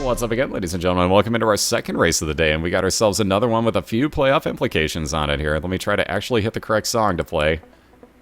What's up again, ladies and gentlemen? Welcome into our second race of the day, and we got ourselves another one with a few playoff implications on it here. Let me try to actually hit the correct song to play.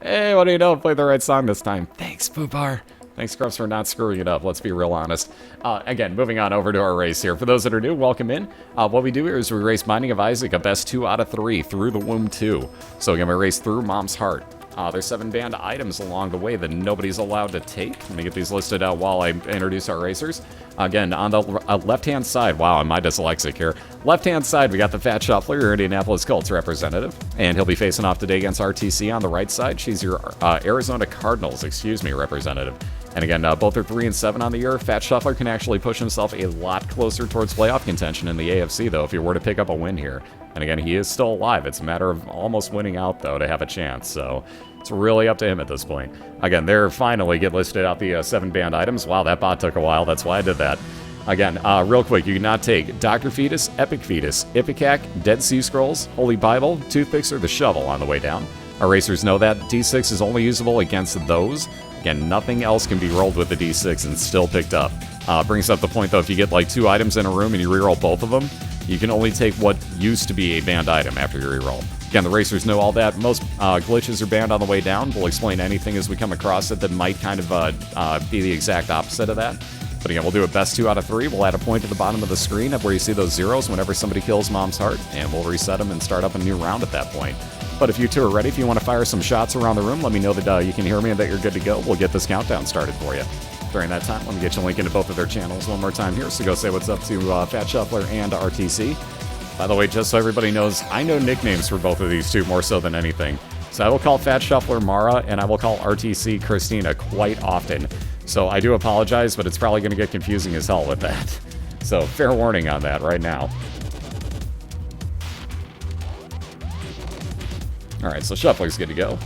Hey, what do you know? Play the right song this time. Thanks, Poopar. Thanks, Scrubs, for not screwing it up. Let's be real honest. Again, moving on over to our race here. For those that are new, welcome in. What we do here is we race Binding of Isaac, a best 2 out of 3, through the womb 2. So again, we race through Mom's Heart. There's 7 banned items along the way that nobody's allowed to take. Let me get these listed out while I introduce our racers. Again, on the left-hand side, wow, am I dyslexic here. Left-hand side, we got the Thefatshuffler, your Indianapolis Colts representative, and he'll be facing off today against ArrTeaSea on the right side. She's your Arizona Cardinals, representative. And again, both are 3 and 7 on the year. Thefatshuffler can actually push himself a lot closer towards playoff contention in the AFC, though, if he were to pick up a win here. And again, he is still alive. It's a matter of almost winning out, though, to have a chance. So it's really up to him at this point. Again, they're finally get listed out the 7 banned items. Wow, that bot took a while. That's why I did that. Again, real quick, you cannot take Dr. Fetus, Epic Fetus, Ipecac, Dead Sea Scrolls, Holy Bible, Toothpicks, or the Shovel on the way down. Our racers know that. D6 is only usable against those. Again, nothing else can be rolled with the D6 and still picked up. Brings up the point, though, if you get like 2 items in a room and you reroll both of them, you can only take what used to be a banned item after you reroll. Again, the racers know all that. Most glitches are banned on the way down. We'll explain anything as we come across it that might kind of be the exact opposite of that. But again, we'll do a best 2 out of 3. We'll add a point to the bottom of the screen where you see those zeros whenever somebody kills Mom's Heart, and we'll reset them and start up a new round at that point. But if you two are ready, if you want to fire some shots around the room, let me know that you can hear me and that you're good to go. We'll get this countdown started for you. During that time, let me get you a link into both of their channels one more time here, so go say what's up to Thefatshuffler and ArrTeaSea. By the way, just so everybody knows, I know nicknames for both of these two more so than anything. So I will call Thefatshuffler Mara, and I will call ArrTeaSea Christina quite often. So I do apologize, but it's probably going to get confusing as hell with that. So fair warning on that right now. Alright, so Shuffler's good to go.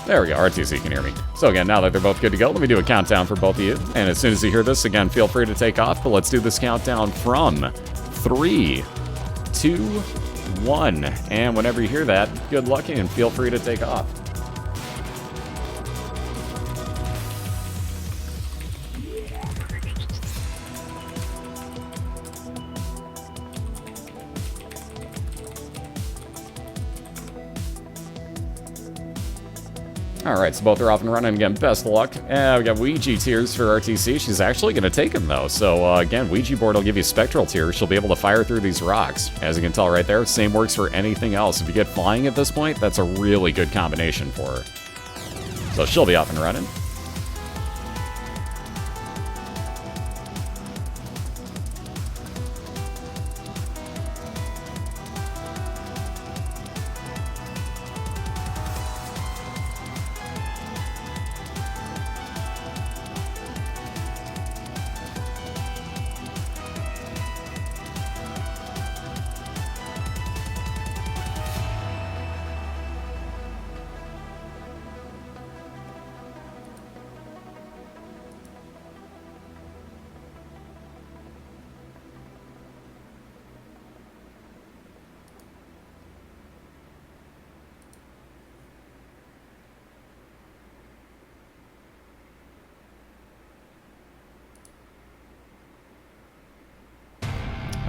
There we go, ArrTeaSea can hear me. So again, now that they're both good to go, let me do a countdown for both of you. And as soon as you hear this, again, feel free to take off. But let's do this countdown from 3, 2, 1. And whenever you hear that, good luck and feel free to take off. Alright, so both are off and running. Again, best of luck. We got Ouija Tears for ArrTeaSea. She's actually going to take him, though. So, again, Ouija board will give you Spectral Tears. She'll be able to fire through these rocks. As you can tell right there, same works for anything else. If you get flying at this point, that's a really good combination for her. So she'll be off and running.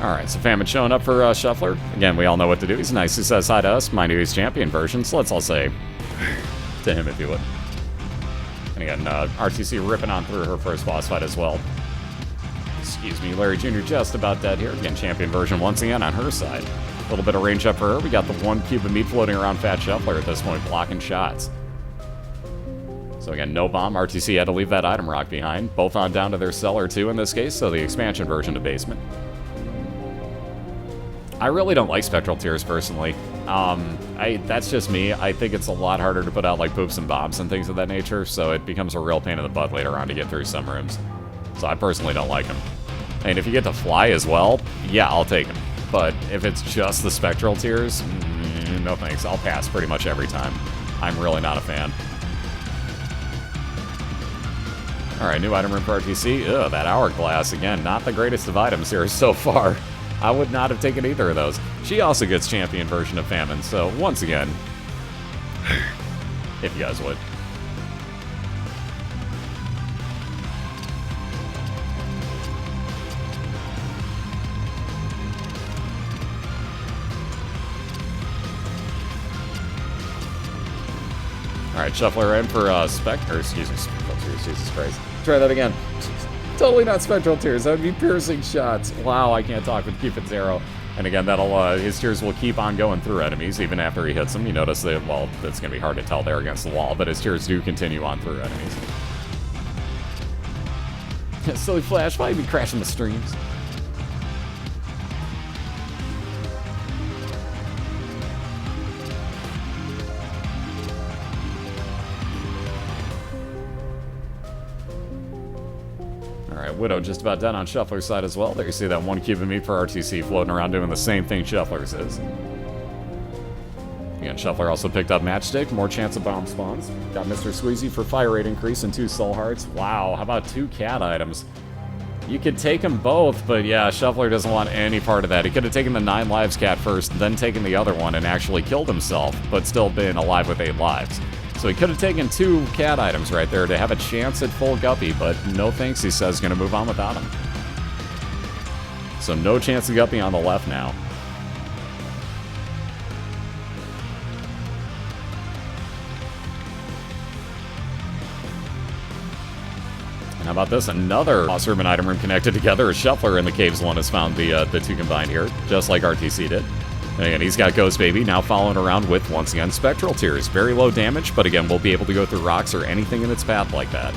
Alright, so Famine showing up for Shuffler. Again, we all know what to do. He's nice. He says hi to us. Mind you, he's champion version, so let's all say to him if you would. And again, ArrTeaSea ripping on through her first boss fight as well. Excuse me, Larry Jr. just about dead here. Again, champion version once again on her side. A little bit of range up for her. We got the 1 cube of meat floating around Thefatshuffler at this point, blocking shots. So again, no bomb. ArrTeaSea had to leave that item rock behind. Both on down to their cellar too in this case, so the expansion version to basement. I really don't like Spectral Tears, personally. That's just me. I think it's a lot harder to put out, like, poops and bombs and things of that nature, so it becomes a real pain in the butt later on to get through some rooms. So I personally don't like them. And if you get to fly as well, yeah, I'll take them. But if it's just the Spectral Tears, no thanks. I'll pass pretty much every time. I'm really not a fan. Alright, new item room for ArrTeaSea. Ugh, that hourglass. Again, not the greatest of items here so far. I would not have taken either of those. She also gets champion version of Famine, so once again, if you guys would. Alright, Shuffler in for Spectral Tears, Jesus Christ. Try that again. Totally not Spectral Tears, that would be piercing shots. Wow, I can't talk, but keep it 0. And again, that'll his tears will keep on going through enemies, even after he hits them. You notice that, well, it's going to be hard to tell there against the wall, but his tears do continue on through enemies. Silly Flash, why you be crashing the streams? Alright, Widow just about done on Shuffler's side as well. There you see that 1 cube of meat for ArrTeaSea floating around doing the same thing Shuffler's is. Again, Shuffler also picked up Matchstick, more chance of bomb spawns. Got Mr. Squeezy for fire rate increase and 2 soul hearts. Wow, how about 2 cat items? You could take them both, but yeah, Shuffler doesn't want any part of that. He could have taken the 9 lives cat first, then taken the other one and actually killed himself, but still been alive with 8 lives. So he could have taken 2 cat items right there to have a chance at full Guppy, but no thanks, he says, going to move on without him. So no chance of Guppy on the left now. And how about this? Another Boss Room and Item Room connected together. A Shuffler in the Caves one has found the 2 combined here, just like ArrTeaSea did. And again, he's got Ghost Baby now following around with, once again, Spectral Tears. Very low damage, but again, we'll be able to go through rocks or anything in its path like that.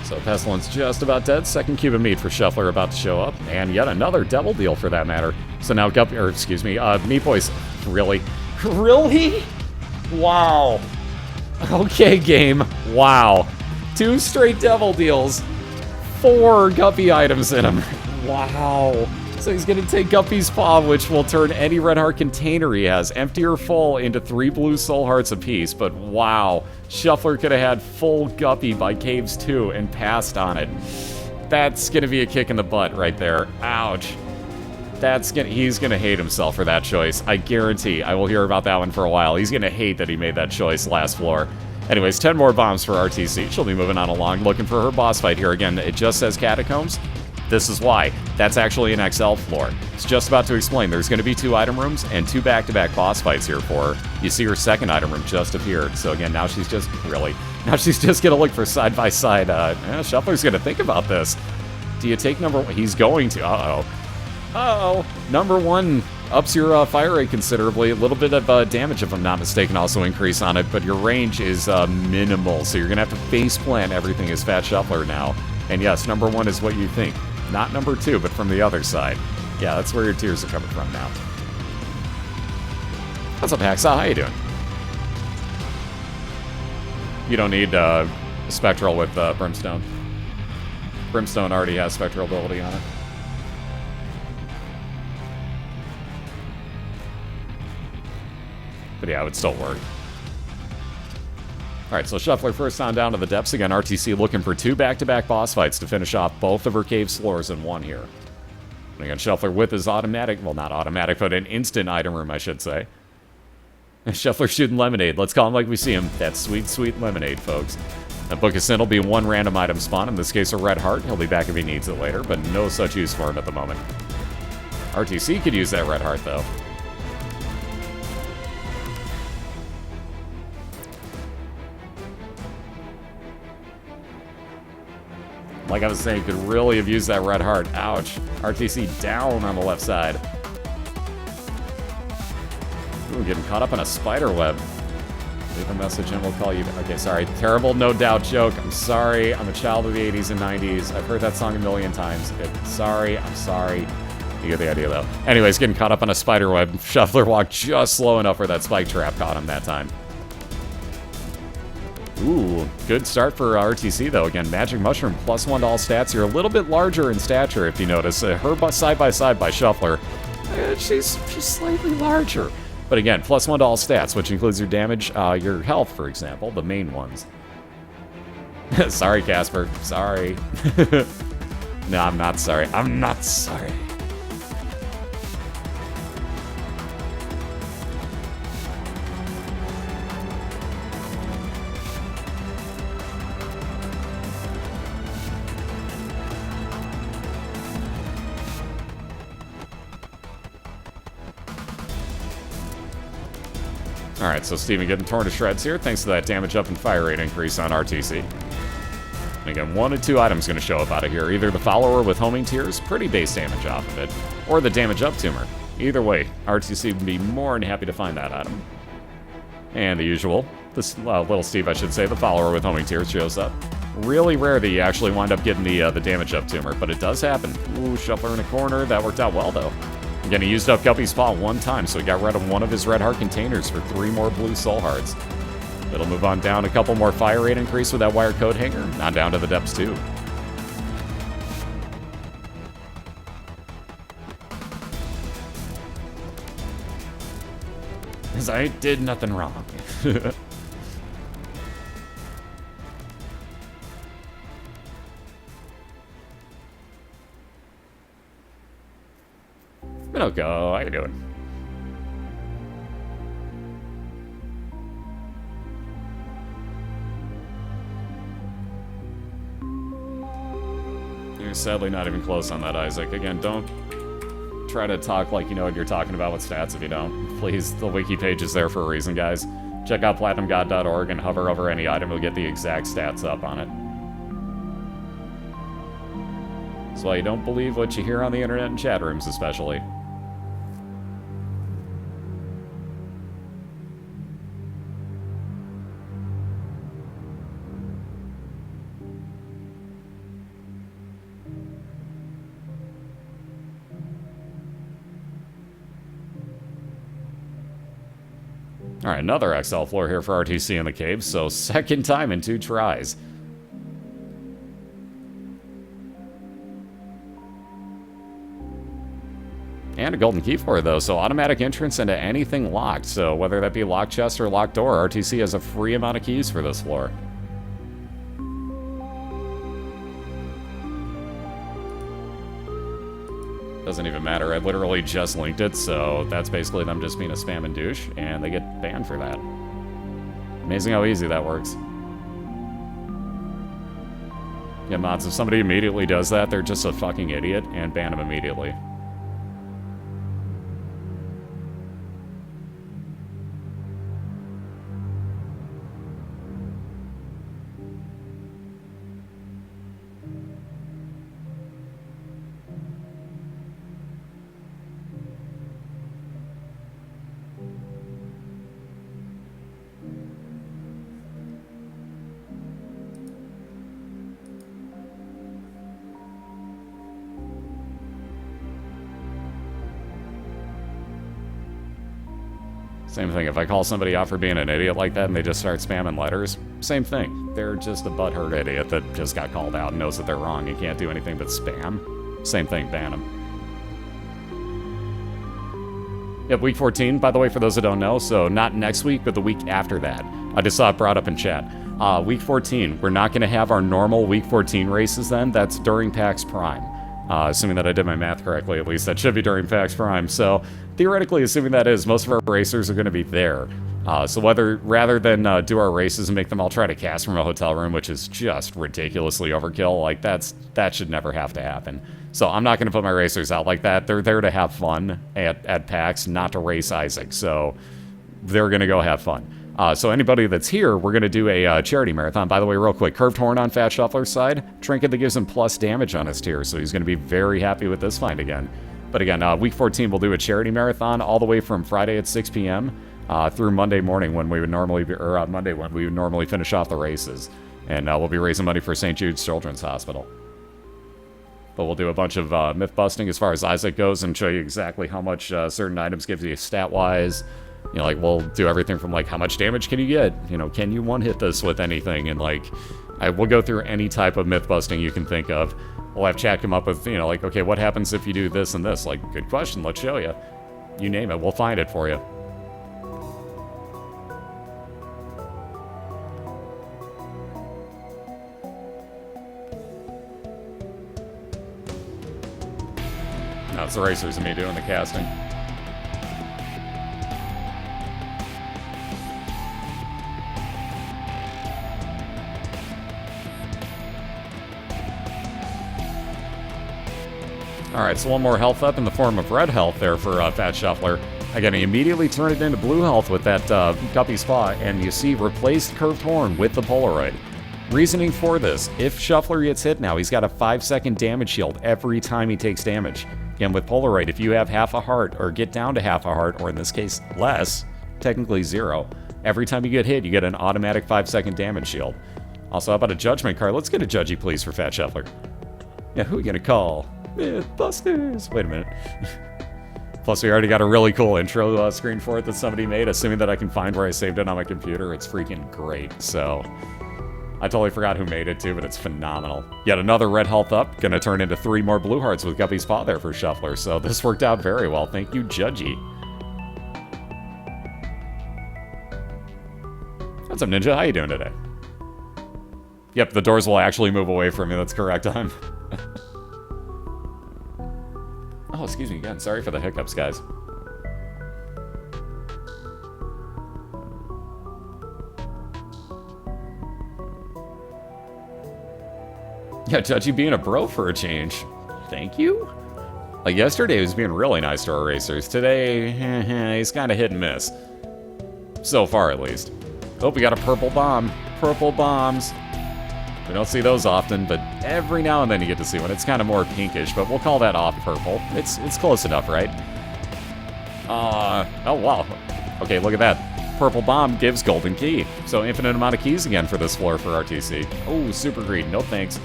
So Pestilence just about dead. 2nd cube of meat for Shuffler about to show up. And yet another Devil Deal for that matter. So now Guppy, or excuse me, Meat Boy's, really? Really? Wow. Okay, game. Wow. 2 straight Devil Deals. 4 Guppy items in him. Wow. So he's going to take Guppy's Paw, which will turn any red heart container he has, empty or full, into 3 blue soul hearts apiece. But wow. Shuffler could have had full Guppy by Caves 2 and passed on it. That's going to be a kick in the butt right there. Ouch. He's going to hate himself for that choice. I guarantee I will hear about that one for a while. He's going to hate that he made that choice last floor. Anyways, 10 more bombs for ArrTeaSea. She'll be moving on along, looking for her boss fight here. Again, it just says Catacombs. This is why. That's actually an XL floor. It's just about to explain. There's going to be 2 item rooms and 2 back-to-back boss fights here for her. You see her 2nd item room just appeared. So again, now she's just, really, now she's just going to look for side-by-side. Shuffler's going to think about this. Do you take number 1? He's going to. Uh-oh. Uh-oh. Number 1 ups your fire rate considerably. A little bit of damage, if I'm not mistaken, also increase on it, but your range is minimal, so you're going to have to face plant everything as Fat Shuffler now. And yes, number 1 is what you think. Not number 2, but from the other side. Yeah, that's where your tears are coming from now. What's up, Hacksaw? How you doing? You don't need Spectral with Brimstone. Brimstone already has Spectral ability on it. But yeah, it would still work. Alright, so Shuffler first on down to the depths again. ArrTeaSea looking for 2 back-to-back boss fights to finish off both of her cave floors in one here. And again, Shuffler with his automatic, well, not automatic, but an instant item room, I should say. And Shuffler shooting lemonade. Let's call him like we see him. That sweet, sweet lemonade, folks. And Book of Sin will be 1 random item spawn, in this case a red heart. He'll be back if he needs it later, but no such use for him at the moment. ArrTeaSea could use that red heart, though. Like I was saying, could really have used that red heart. Ouch. ArrTeaSea down on the left side. Ooh, getting caught up in a spider web. Leave a message and we'll call you. Okay, sorry. Terrible no doubt joke. I'm sorry. I'm a child of the 80s and 90s. I've heard that song a million times. Sorry. I'm sorry. You get the idea, though. Anyways, getting caught up on a spider web. Shuffler walked just slow enough where that spike trap caught him that time. Ooh, good start for ArrTeaSea, though. Again, Magic Mushroom, +1 to all stats. You're a little bit larger in stature, if you notice. Her side-by-side by Shuffler. She's slightly larger. But again, +1 to all stats, which includes your damage, your health, for example, the main ones. Sorry, Casper. Sorry. No, I'm not sorry. I'm not sorry. Alright, so Steven getting torn to shreds here, thanks to that damage up and fire rate increase on ArrTeaSea. And again, 1 of 2 items going to show up out of here. Either the follower with homing tears, pretty base damage off of it, or the damage up tumor. Either way, ArrTeaSea would be more than happy to find that item. And the usual, this little Steve, I should say, the follower with homing tears shows up. Really rare that you actually wind up getting the damage up tumor, but it does happen. Ooh, Shuffler in a corner. That worked out well, though. Again, he used up Guppy's Paw 1 time, so he got rid of 1 of his red heart containers for 3 more blue soul hearts. It'll move on down a couple more fire rate increase with that wire code hanger, on down to the depths too. Because I did nothing wrong. Minoko, how you doing? You're sadly not even close on that, Isaac. Again, don't try to talk like you know what you're talking about with stats if you don't. Please, the wiki page is there for a reason, guys. Check out platinumgod.org and hover over any item, you'll get the exact stats up on it. That's why you don't believe what you hear on the internet and chat rooms, especially. Alright, another XL floor here for ArrTeaSea in the cave, so second time in 2 tries. And a golden key for it, though, so automatic entrance into anything locked. So whether that be locked chest or locked door, ArrTeaSea has a free amount of keys for this floor. Doesn't even matter, I literally just linked it, so that's basically them just being a spam and douche, and they get banned for that. Amazing how easy that works. Yeah, mods, if somebody immediately does that, they're just a fucking idiot, and ban them immediately. Same thing, if I call somebody out for being an idiot like that and they just start spamming letters, same thing. They're just a butthurt idiot that just got called out and knows that they're wrong and can't do anything but spam. Same thing, ban them. Yep, week 14, by the way, for those that don't know, so not next week, but the week after that. I just saw it brought up in chat. Week 14, we're not going to have our normal week 14 races then. That's during PAX Prime. Assuming that I did my math correctly, at least, that should be during PAX Prime. So, theoretically, assuming that is, most of our racers are going to be there. So rather than do our races and make them all try to cast from a hotel room, which is just ridiculously overkill, like, that should never have to happen. So I'm not going to put my racers out like that. They're there to have fun at PAX, not to race Isaac. So they're going to go have fun. So anybody that's here, we're going to do a charity marathon. By the way, real quick, Curved Horn on Thefatshuffler's side. Trinket that gives him plus damage on his tier, so he's going to be very happy with this find again. But again, week 14, we'll do a charity marathon all the way from Friday at 6 p.m. Through Monday morning when we would normally be, or Monday when we would normally finish off the races. And we'll be raising money for St. Jude's Children's Hospital. But we'll do a bunch of myth busting as far as Isaac goes and show you exactly how much certain items give you stat-wise. You know, like, we'll do everything from, like, how much damage can you get? You know, can you one-hit this with anything? And, like, we'll go through any type of myth busting you can think of. We'll have chat come up with, you know, like, okay, what happens if you do this and this? Like, good question, let's show you. You name it, we'll find it for you. No, it's the racers and me doing the casting. Alright, so one more health up in the form of red health there for Thefatshuffler. Again, he immediately turned it into blue health with that Guppy's Paw, and you see replaced Curved Horn with the Polaroid. Reasoning for this, if Shuffler gets hit now, he's got a 5-second damage shield every time he takes damage. Again, with Polaroid, if you have half a heart, or get down to half a heart, or in this case, less, technically 0, every time you get hit, you get an automatic 5-second damage shield. Also, how about a Judgment card? Let's get a Judgy, please, for Thefatshuffler. Yeah, who are we gonna call? Mythbusters! Wait a minute. Plus, we already got a really cool intro screen for it that somebody made, assuming that I can find where I saved it on my computer. It's freaking great, so... I totally forgot who made it too, but it's phenomenal. Yet another red health up, gonna turn into 3 more blue hearts with Guppy's Paw there for Shuffler, so this worked out very well. Thank you, Judgy. What's up, Ninja? How you doing today? Yep, the doors will actually move away from me, that's correct. Oh, excuse me again. Sorry for the hiccups, guys. Yeah, Judgy being a bro for a change. Thank you? Like, yesterday he was being really nice to our racers. Today, he's kind of hit and miss. So far, at least. Oh, we got a purple bomb. Purple bombs. We don't see those often, but every now and then you get to see one. It's kind of more pinkish, but we'll call that off purple. It's close enough, right? Oh, wow. Okay, look at that. Purple bomb gives golden key. So infinite amount of keys again for this floor for ArrTeaSea. Oh, super green. No thanks.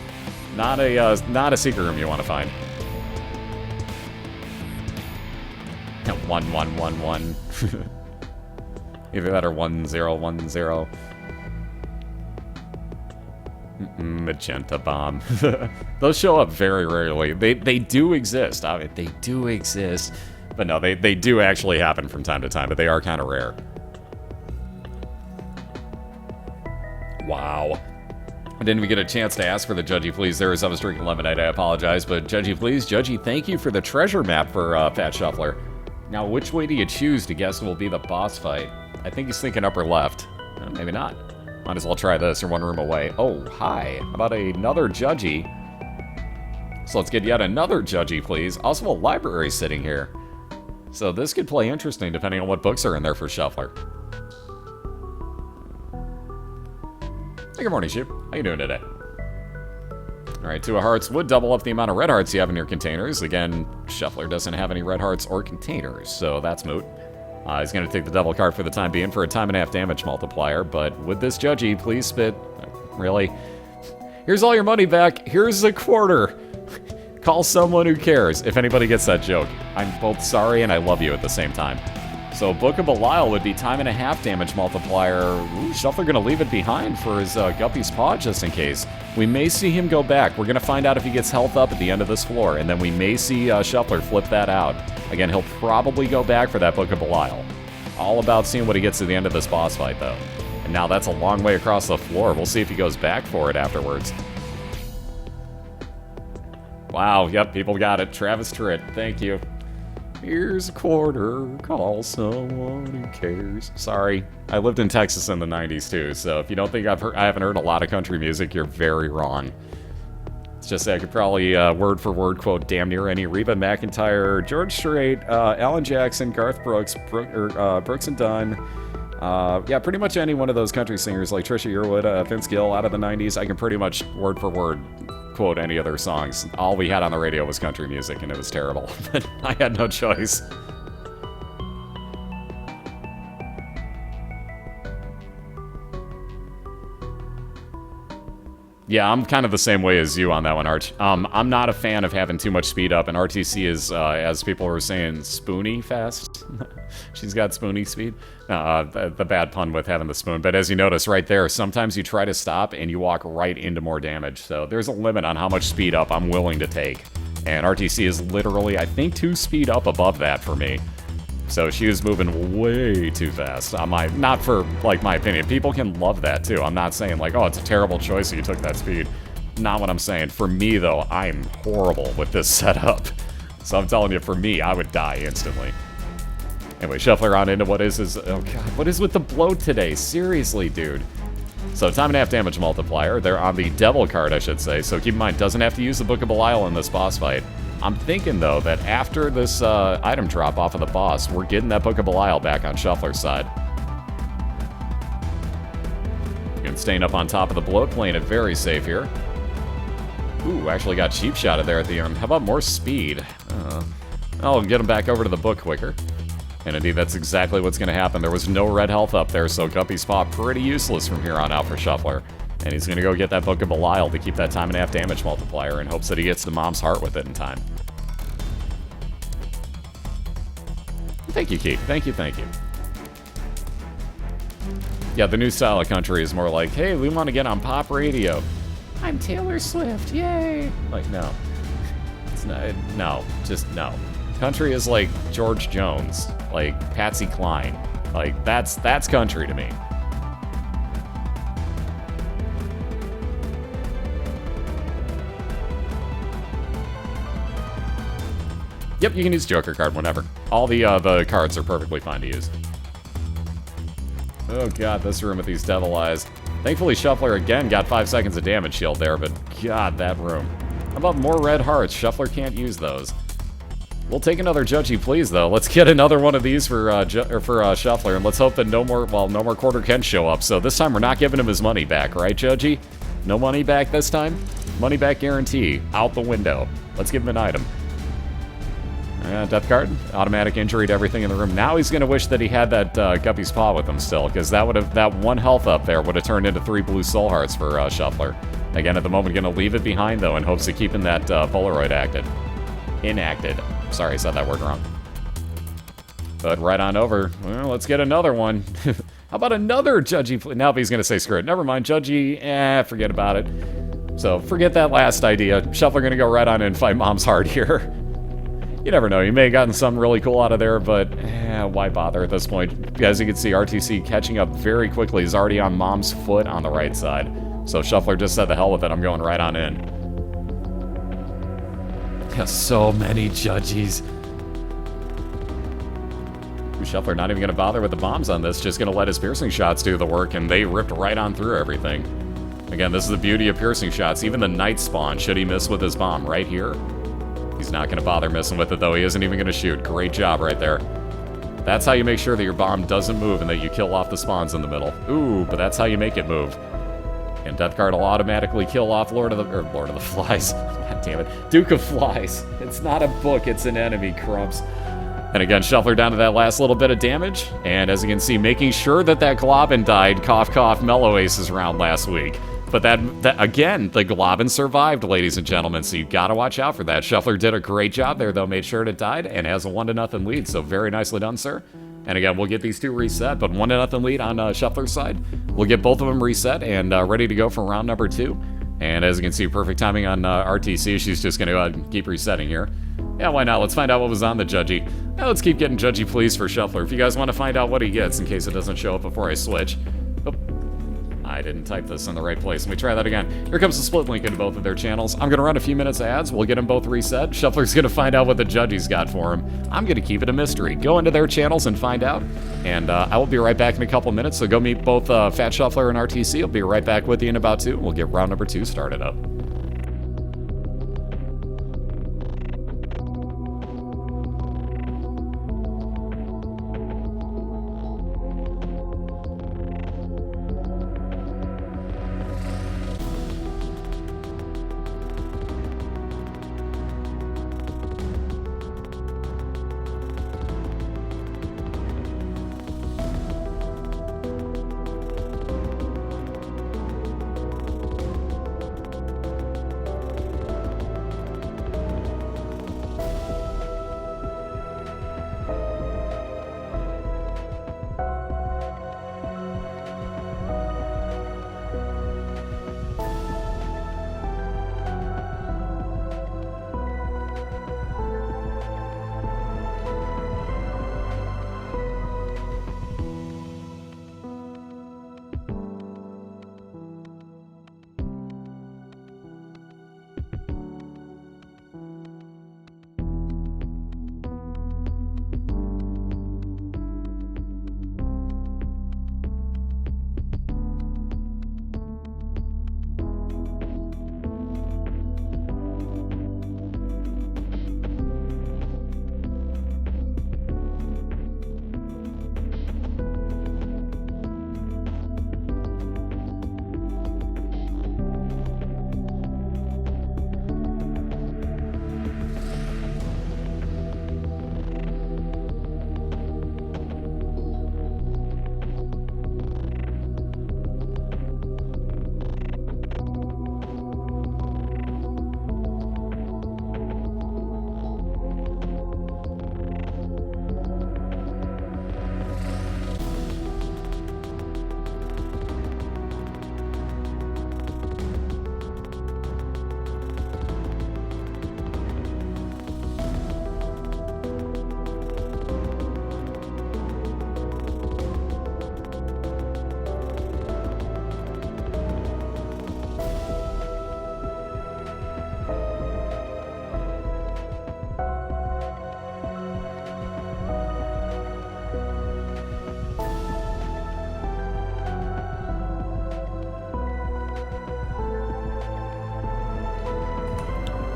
Not a secret room you want to find. 1, 1, 1, 1. Either that or 1, 0, 1, 0. Magenta bomb. Those show up very rarely. They do exist. I mean, they do exist. But no, they do actually happen from time to time, but they are kind of rare. Wow. I didn't even get a chance to ask for the Judgy Please. There was I was drinking lemonade. I apologize. But Judgy Please, Judgy, thank you for the treasure map for Thefatshuffler. Now, which way do you choose to guess will be the boss fight? I think he's thinking upper left. Maybe not. Might as well try this. You're one room away. Oh, hi. How about another Judgy? So let's get yet another Judgy, please. Also a library sitting here. So this could play interesting depending on what books are in there for Shuffler. Hey, good morning, Sheep. How you doing today? Alright, 2 of hearts would double up the amount of red hearts you have in your containers. Again, Shuffler doesn't have any red hearts or containers, so that's moot. He's going to take the double card for the time being for a 1.5 damage multiplier, but with this Judgy, please spit. Really? Here's all your money back. Here's a quarter. Call someone who cares, if anybody gets that joke. I'm both sorry and I love you at the same time. So Book of BOILeR would be 1.5 damage multiplier. Ooh, Shuffler going to leave it behind for his Guppy's Paw just in case. We may see him go back. We're going to find out if he gets health up at the end of this floor, and then we may see Shuffler flip that out. Again, he'll probably go back for that Book of BOILeR. All about seeing what he gets to the end of this boss fight, though. And now that's a long way across the floor. We'll see if he goes back for it afterwards. Wow, yep, people got it. Travis Tritt, thank you. Here's a quarter, call someone who cares. Sorry, I lived in Texas in the 90s too, so if you don't think I haven't heard a lot of country music, you're very wrong. It's just that I could probably word for word quote damn near any Reba McEntire, George Strait, Alan Jackson, Garth Brooks, Brooks and Dunn. Yeah, pretty much any one of those country singers like Trisha Yearwood, Vince Gill out of the 90s. I can pretty much word for word quote any of their songs. All we had on the radio was country music, and it was terrible. But I had no choice. Yeah, I'm kind of the same way as you on that one, Arch. I'm not a fan of having too much speed up, and ArrTeaSea is, as people were saying, spoony fast. She's got spoonie speed. The bad pun with having the spoon. But as you notice right there, sometimes you try to stop and you walk right into more damage. So there's a limit on how much speed up I'm willing to take. And ArrTeaSea is literally, I think, 2 speed up above that for me. So she was moving way too fast. Not for, like, my opinion. People can love that, too. I'm not saying, like, oh, it's a terrible choice that you took that speed. Not what I'm saying. For me, though, I'm horrible with this setup. So I'm telling you, for me, I would die instantly. Anyway, Shuffler on into what is his... Oh, God. What is with the bloat today? Seriously, dude. So, time and a half damage multiplier. They're on the Devil card, I should say. So, keep in mind, doesn't have to use the Book of BOILeR in this boss fight. I'm thinking, though, that after this item drop off of the boss, we're getting that Book of BOILeR back on Shuffler's side. Again, staying up on top of the bloat, playing it very safe here. Ooh, actually got cheap shotted there at the end. How about more speed? I'll get him back over to the book quicker. And indeed, that's exactly what's going to happen. There was no red health up there, so Guppy's Paw pretty useless from here on out for Shuffler. And he's going to go get that Book of BOILeR to keep that time and a half damage multiplier in hopes that he gets to Mom's heart with it in time. Thank you, Keith. Thank you, thank you. Yeah, the new style of country is more like, hey, we want to get on pop radio. I'm Taylor Swift, yay! Like, no. It's not, no, just no. Country is like George Jones, like Patsy Cline. Like, that's country to me. Yep, you can use Joker card whenever. All the cards are perfectly fine to use. Oh god, this room with these devil eyes. Thankfully, Shuffler again got 5 seconds of damage shield there, but god, that room. How about more red hearts? Shuffler can't use those. We'll take another Judgy, please, though. Let's get another one of these for Shuffler, and let's hope that no more Quarter can show up. So this time we're not giving him his money back, right, Judgy? No money back this time? Money back guarantee. Out the window. Let's give him an item. Death card. Automatic injury to everything in the room. Now he's going to wish that he had that Guppy's Paw with him still, because that 1 health up there would have turned into 3 blue soul hearts for Shuffler. Again, at the moment, going to leave it behind, though, in hopes of keeping that Polaroid enacted. Sorry, I said that word wrong. But right on over. Well, let's get another one. How about another Judgy? Now he's going to say screw it. Never mind, Judgy. Forget about it. So forget that last idea. Shuffler going to go right on in and fight Mom's heart here. You never know. You may have gotten something really cool out of there, but why bother at this point? As you can see, ArrTeaSea catching up very quickly. He's already on Mom's foot on the right side. So Shuffler just said the hell with it. I'm going right on in. So many Judgies. Shuffler not even going to bother with the bombs on this, just going to let his piercing shots do the work, and they ripped right on through everything. Again, this is the beauty of piercing shots. Even the Night Spawn, should he miss with his bomb right here, he's not going to bother missing with it, though. He isn't even going to shoot. Great job right there. That's how you make sure that your bomb doesn't move and that you kill off the spawns in the middle. Ooh, but that's how you make it move. And Death Card will automatically kill off Lord of the Flies. God damn it. Duke of Flies. It's not a book, it's an enemy, Crumps. And again, Shuffler down to that last little bit of damage. And as you can see, making sure that Globin died, cough cough, Mellow Aces round last week. But that again, the Globin survived, ladies and gentlemen, so you gotta watch out for that. Shuffler did a great job there, though, made sure it died, and has a 1-0 lead, so very nicely done, sir. And again, we'll get these two reset, but 1-0 lead on Shuffler's side. We'll get both of them reset and ready to go for round number 2. And as you can see, perfect timing on ArrTeaSea. She's just going to keep resetting here. Yeah, why not? Let's find out what was on the Judgy. Now let's keep getting Judgy please for Shuffler. If you guys want to find out what he gets, in case it doesn't show up before I switch. Oh, I didn't type this in the right place. Let me try that again. Here comes the split link into both of their channels. I'm going to run a few minutes of ads. We'll get them both reset. Shuffler's going to find out what the Judgy's got for him. I'm going to keep it a mystery. Go into their channels and find out. And I will be right back in a couple minutes. So go meet both Fat Shuffler and ArrTeaSea. I'll be right back with you in about 2. We'll get round number 2 started up.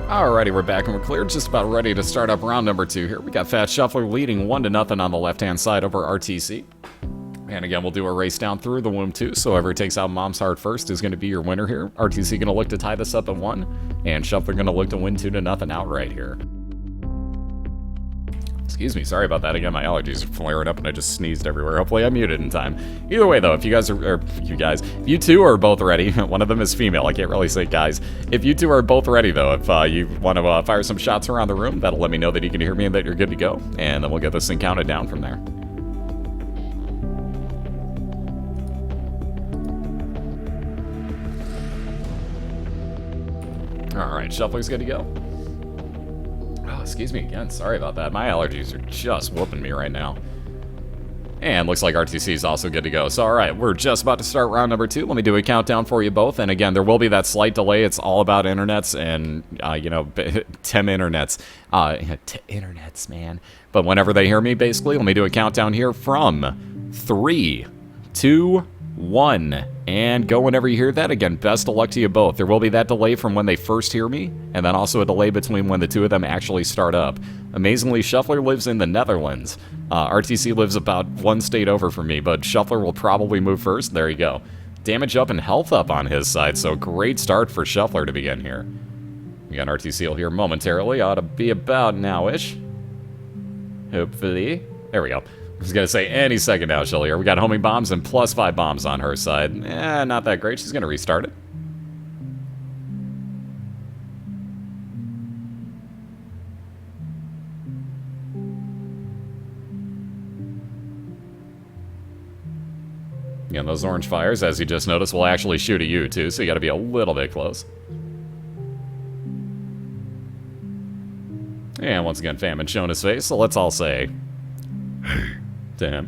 Alrighty, we're back and we're clear. Just about ready to start up round number 2 here. We got Thefatshuffler leading 1-0 on the left-hand side over ArrTeaSea. And again, we'll do a race down through the womb too, so whoever takes out Mom's Heart first is going to be your winner here. ArrTeaSea going to look to tie this up at 1, and Shuffler going to look to win 2-0 outright here. Excuse me, sorry about that. Again, my allergies are flaring up and I just sneezed everywhere. Hopefully I muted in time. Either way though, if you guys are, if you two are both ready, one of them is female, I can't really say guys. If you two are both ready though, if you want to fire some shots around the room, that'll let me know that you can hear me and that you're good to go. And then we'll get this thing counted down from there. Alright, Shuffler's good to go. Oh, excuse me again, sorry about that. My allergies are just whooping me right now. And looks like ArrTeaSea is also good to go. So alright, we're just about to start round number 2. Let me do a countdown for you both. And again, there will be that slight delay. It's all about internets and, you know, internets. Internets, man. But whenever they hear me, basically, let me do a countdown here from 3, 2, 1, and go whenever you hear that. Again, best of luck to you both. There will be that delay from when they first hear me, and then also a delay between when the two of them actually start up. Amazingly, Shuffler lives in the Netherlands. ArrTeaSea lives about 1 state over from me, but Shuffler will probably move first. There you go. Damage up and health up on his side, so great start for Shuffler to begin here. Again, ArrTeaSea here momentarily. Ought to be about now-ish. Hopefully. There we go. I was going to say any second now, she'll hear. We got homing bombs and +5 bombs on her side. Not that great. She's going to restart it. Again, those orange fires, as you just noticed, will actually shoot at you, too, so you got to be a little bit close. And once again, Famine showing his face, so let's all say... Hey. To him.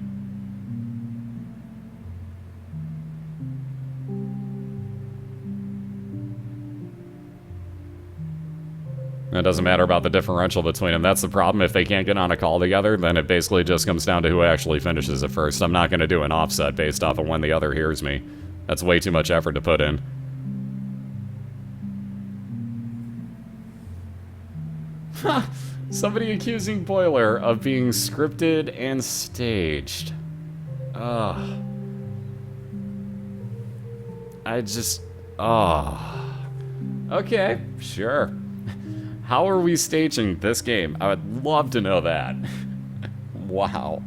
It doesn't matter about the differential between them. That's the problem. If they can't get on a call together, then it basically just comes down to who actually finishes it first. I'm not going to do an offset based off of when the other hears me. That's way too much effort to put in. Somebody accusing BOILeR of being scripted and staged. Ugh. Okay, sure. How are we staging this game? I would love to know that. Wow.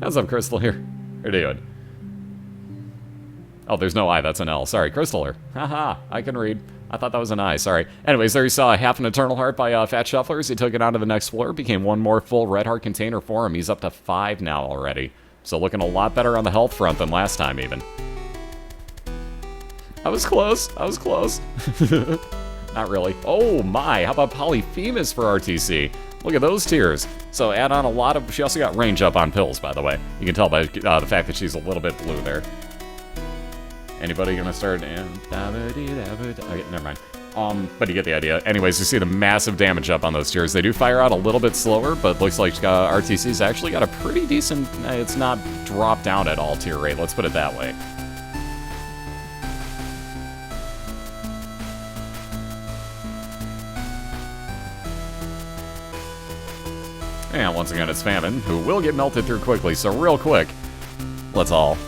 How's up, Crystal here? How are you doing? Oh, there's no I, that's an L. Sorry, Crystaller. Haha, I can read. I thought that was an I, sorry. Anyways, there you saw half an Eternal Heart by Thefatshuffler as he took it on to the next floor. Became 1 more full Red Heart container for him. He's up to 5 now already. So looking a lot better on the health front than last time, even. I was close. I was close. Not really. Oh my, how about Polyphemus for ArrTeaSea? Look at those tears. So add on a lot of... She also got range up on pills, by the way. You can tell by the fact that she's a little bit blue there. Anybody gonna start? Okay, never mind. But you get the idea. Anyways, you see the massive damage up on those tears. They do fire out a little bit slower, but looks like ArrTeaSea's actually got a pretty decent... it's not dropped down at all tier rate, let's put it that way. And once again, it's Famine, who will get melted through quickly, so real quick, let's all...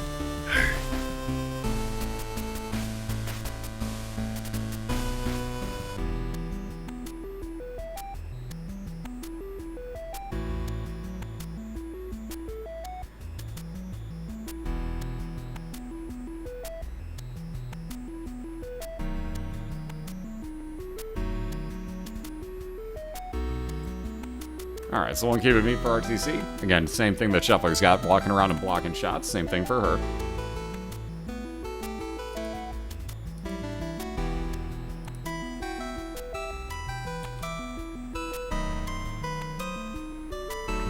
Alright, so 1 cube of meat for ArrTeaSea. Again, same thing that Shuffler's got, walking around and blocking shots. Same thing for her.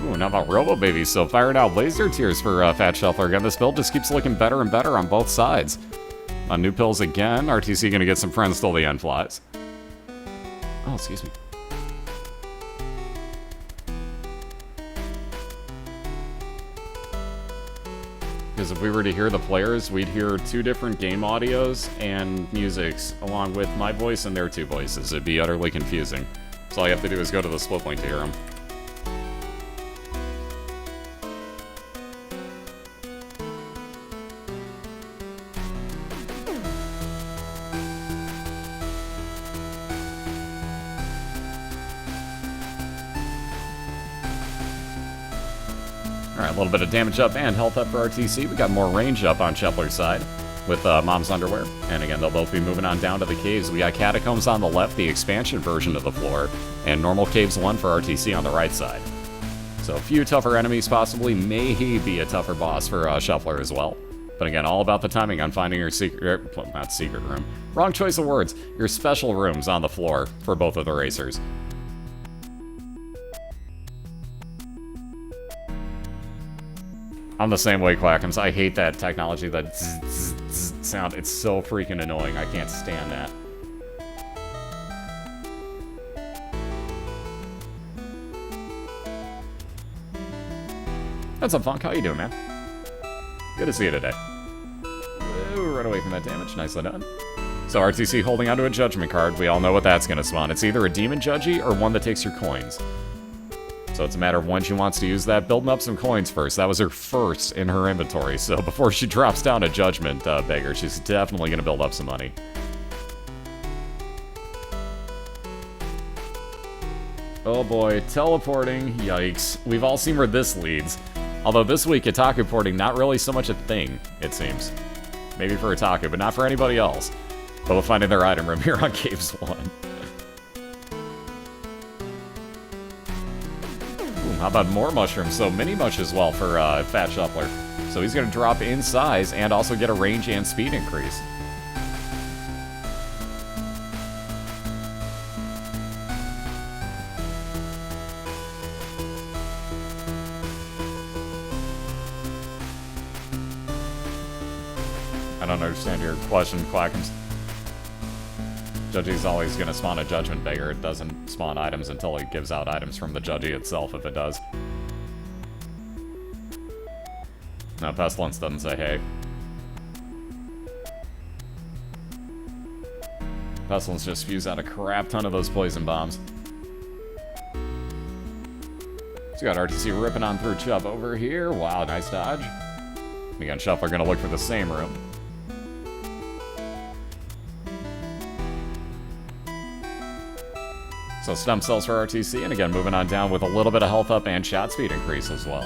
Ooh, now about Robo Babies, so firing out laser tears for Thefatshuffler. Again, this build just keeps looking better and better on both sides. On new pills again, ArrTeaSea gonna get some friends till the end flies. Oh, excuse me. Because if we were to hear the players, we'd hear 2 different game audios and musics, along with my voice and their 2 voices. It'd be utterly confusing. So all you have to do is go to the split link to hear them. Alright, a little bit of damage up and health up for ArrTeaSea. We got more range up on Shuffler's side with Mom's Underwear. And again, they'll both be moving on down to the caves. We got Catacombs on the left, the expansion version of the floor, and Normal Caves 1 for ArrTeaSea on the right side. So a few tougher enemies possibly. May he be a tougher boss for Shuffler as well. But again, all about the timing on finding your secret, well, not secret room. Wrong choice of words. Your special rooms on the floor for both of the racers. I'm the same way, Quackums. I hate that technology, that zzz, zzz, zzz sound. It's so freaking annoying. I can't stand that. What's up, Funk? How you doing, man? Good to see you today. Ooh, run away from that damage. Nicely done. So ArrTeaSea holding onto a Judgment card. We all know what that's going to spawn. It's either a Demon Judgy or one that takes your coins. So it's a matter of when she wants to use that. Building up some coins first. That was her first in her inventory. So before she drops down a Judgment Beggar, she's definitely going to build up some money. Oh boy, teleporting. Yikes. We've all seen where this leads. Although this week, Otaku porting, not really so much a thing, it seems. Maybe for Otaku, but not for anybody else. But we'll find in their item room here on Caves 1. How about more mushrooms? So mini mush as well for Thefatshuffler. So he's going to drop in size and also get a range and speed increase. I don't understand your question, Quackums. Judgy's always going to spawn a Judgment Beggar. It doesn't spawn items until it gives out items from the Judgy itself, if it does. No, Pestilence doesn't say hey. Pestilence just spews out a crap ton of those poison bombs. So we got ArrTeaSea ripping on through Chubb over here. Wow, nice dodge. Again, Shuffler going to look for the same room. So stem cells for ArrTeaSea, and again, moving on down with a little bit of health up and shot speed increase as well.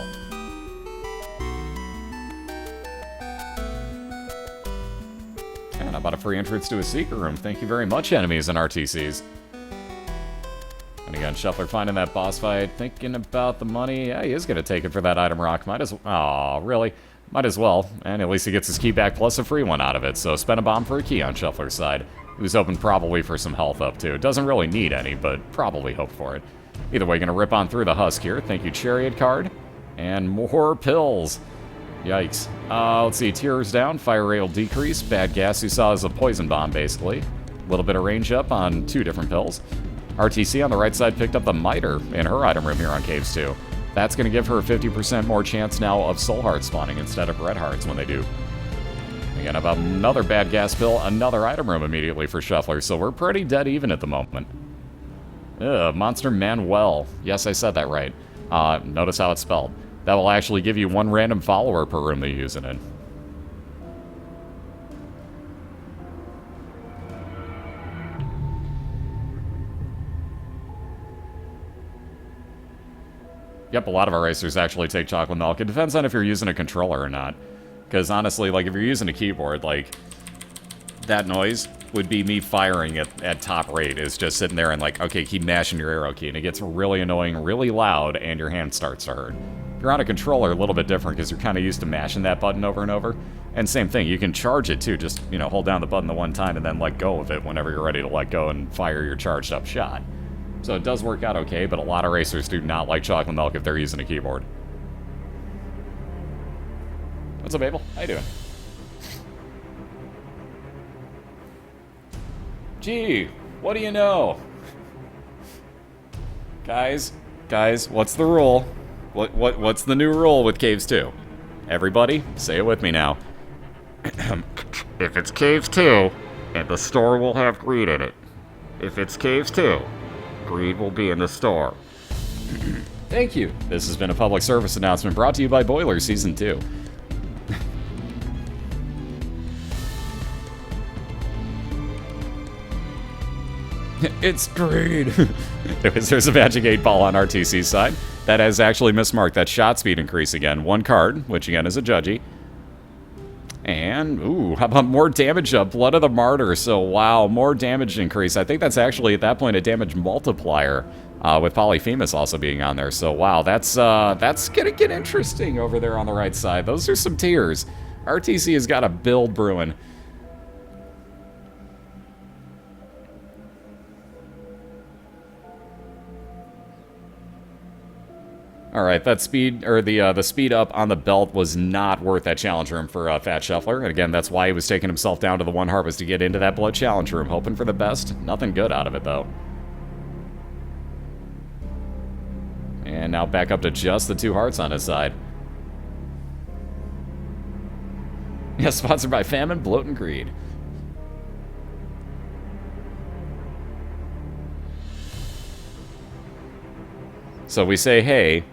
And how about a free entrance to a secret room? Thank you very much, enemies and ArrTeaSeas. And again, Shuffler finding that boss fight, thinking about the money. Yeah, he is going to take it for that item rock. Might as well. Aw, really? Might as well. And at least he gets his key back plus a free one out of it. So spend a bomb for a key on Shuffler's side. He was hoping probably for some health up too. Doesn't really need any, but probably hope for it. Either way, gonna rip on through the husk here. Thank you, Chariot card. And more pills. Yikes. Let's see, tears down, fire rate will decrease. Bad gas you saw is a poison bomb, basically. A little bit of range up on 2 different pills. ArrTeaSea on the right side picked up the Miter in her item room here on Caves 2. That's gonna give her a 50% more chance now of soul hearts spawning instead of red hearts when they do. Again, about another bad gas pill, another item room immediately for Shuffler, so we're pretty dead even at the moment. Monster Manuel. Yes, I said that right. Notice how it's spelled. That will actually give you 1 random follower per room that you use it in. Yep, a lot of our racers actually take chocolate milk. It depends on if you're using a controller or not. Because honestly, like, if you're using a keyboard, like, that noise would be me firing at top rate. Is just sitting there and like, okay, keep mashing your arrow key. And it gets really annoying, really loud, and your hand starts to hurt. If you're on a controller, a little bit different, because you're kind of used to mashing that button over and over. And same thing, you can charge it too. Just, you know, hold down the button the one time and then let go of it whenever you're ready to let go and fire your charged up shot. So it does work out okay, but a lot of racers do not like chocolate milk if they're using a keyboard. What's up, Abel? How you doing? Gee, what do you know? Guys, what's the rule? What's the new rule with Caves 2? Everybody, say it with me now. If it's Caves 2, and the store will have greed in it. If it's Caves 2, greed will be in the store. Thank you. This has been a public service announcement brought to you by BOILeR Season 2. It's greed. There's a magic 8-ball on ArrTeaSea's side. That has actually mismarked that shot speed increase again. One card, which again is a judgy. And, ooh, how about more damage up? Blood of the Martyr. So, wow, more damage increase. I think that's actually, at that point, a damage multiplier, with Polyphemus also being on there. So, wow, that's gonna get interesting over there on the right side. Those are some tiers. ArrTeaSea has got a build brewing. All right, that speed, or the speed up on the belt was not worth that challenge room for Thefatshuffler. And again, that's why he was taking himself down to the one heart, was to get into that blood challenge room, hoping for the best. Nothing good out of it, though. And now back up to just the 2 hearts on his side. Yeah, sponsored by Famine, Bloat, and Greed. So we say, hey,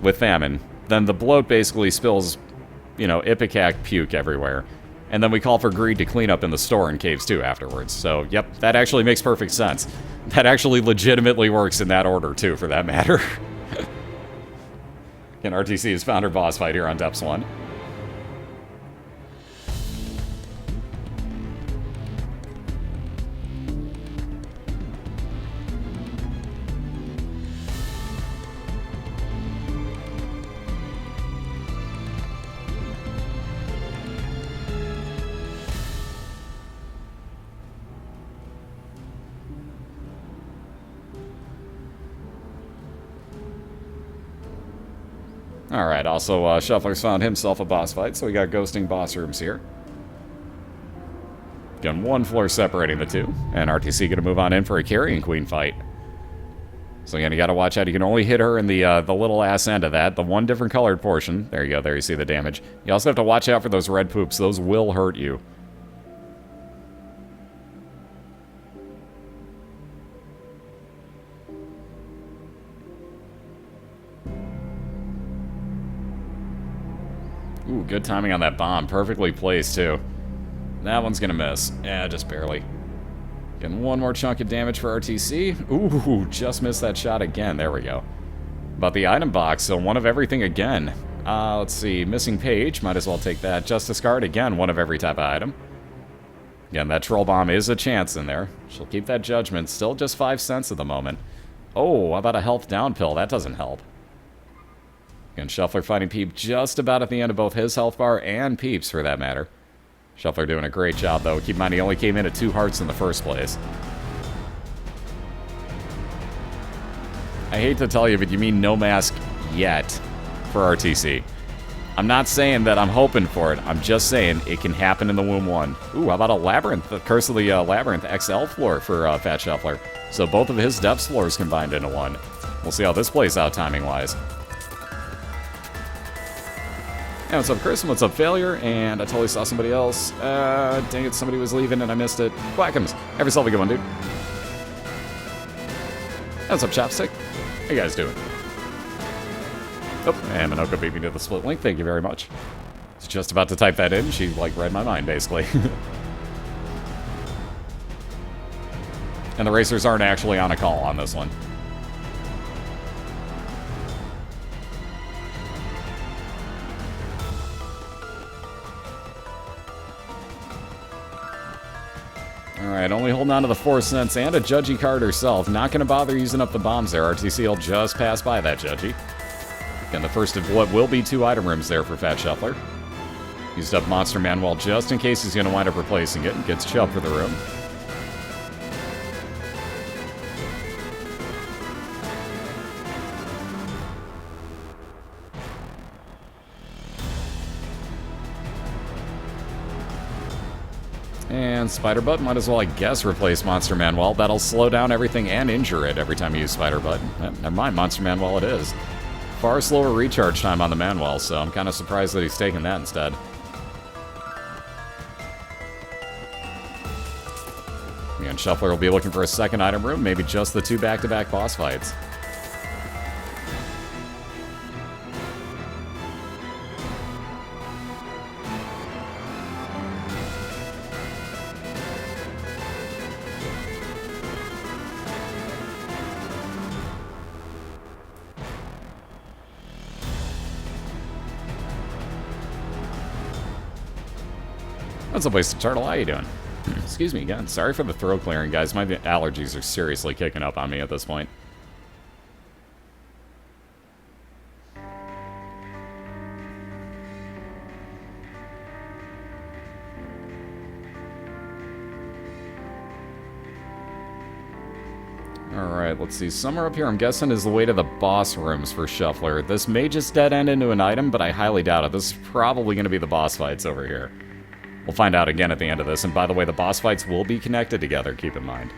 with Famine, then the bloat basically spills, you know, Ipecac puke everywhere. And then we call for Greed to clean up in the store in Caves 2 afterwards. So, yep, that actually makes perfect sense. That actually legitimately works in that order, too, for that matter. Again, ArrTeaSea's founder boss fight here on Depths 1. Alright, also, Shuffler's found himself a boss fight, so we got ghosting boss rooms here. Again, 1 floor separating the 2, and ArrTeaSea gonna move on in for a carrying queen fight. So again, you gotta watch out. You can only hit her in the little ass end of that, the 1 different colored portion. There you go, there you see the damage. You also have to watch out for those red poops. Those will hurt you. Ooh, good timing on that bomb. Perfectly placed, too. That one's gonna miss. Yeah, just barely. Getting 1 more chunk of damage for ArrTeaSea. Ooh, just missed that shot again. There we go. About the item box, so 1 of everything again. Let's see. Missing page. Might as well take that. Justice card. Again, 1 of every type of item. Again, that troll bomb is a chance in there. She'll keep that judgment. Still just 5 cents at the moment. Oh, how about a health down pill? That doesn't help. Again, Shuffler fighting Peep just about at the end of both his health bar and Peep's, for that matter. Shuffler doing a great job, though. Keep in mind, he only came in at 2 hearts in the first place. I hate to tell you, but you mean no mask yet for ArrTeaSea. I'm not saying that I'm hoping for it. I'm just saying it can happen in the Womb 1. Ooh, how about a Labyrinth? The Curse of the Labyrinth XL floor for Thefatshuffler. So both of his depths floors combined into 1. We'll see how this plays out timing-wise. Hey, what's up, Chris? What's up, Failure? And I totally saw somebody else. Dang it, somebody was leaving and I missed it. Quackums. Have yourself a good one, dude. Hey, what's up, Chopstick? How you guys doing? Oh, and Minoko beat me to the split link. Thank you very much. I was just about to type that in. She, like, read my mind, basically. And the racers aren't actually on a call on this one. Alright, only holding on to the 4 cents and a Judgy card herself. Not going to bother using up the bombs there. ArrTeaSea will just pass by that Judgy. Again, the first of what will be 2 item rooms there for Thefatshuffler. Used up Monster Manuel just in case he's going to wind up replacing it. Gets Chubb for the room. And Spider Butt might as well, I guess, replace Monster Manuel. That'll slow down everything and injure it every time you use Spider Butt. Never mind, Monster Manuel it is. far slower recharge time on the Manuel, so I'm kind of surprised that he's taking that instead. Again, Shuffler will be looking for a second item room, maybe just the 2 back-to-back boss fights. What's up, Wasted Turtle? How you doing? Excuse me again. Sorry for the throat clearing, guys. My allergies are seriously kicking up on me at this point. Alright, let's see. Somewhere up here, I'm guessing, is the way to the boss rooms for Shuffler. This may just dead end into an item, but I highly doubt it. This is probably going to be the boss fights over here. We'll find out again at the end of this, and by the way, the boss fights will be connected together, keep in mind.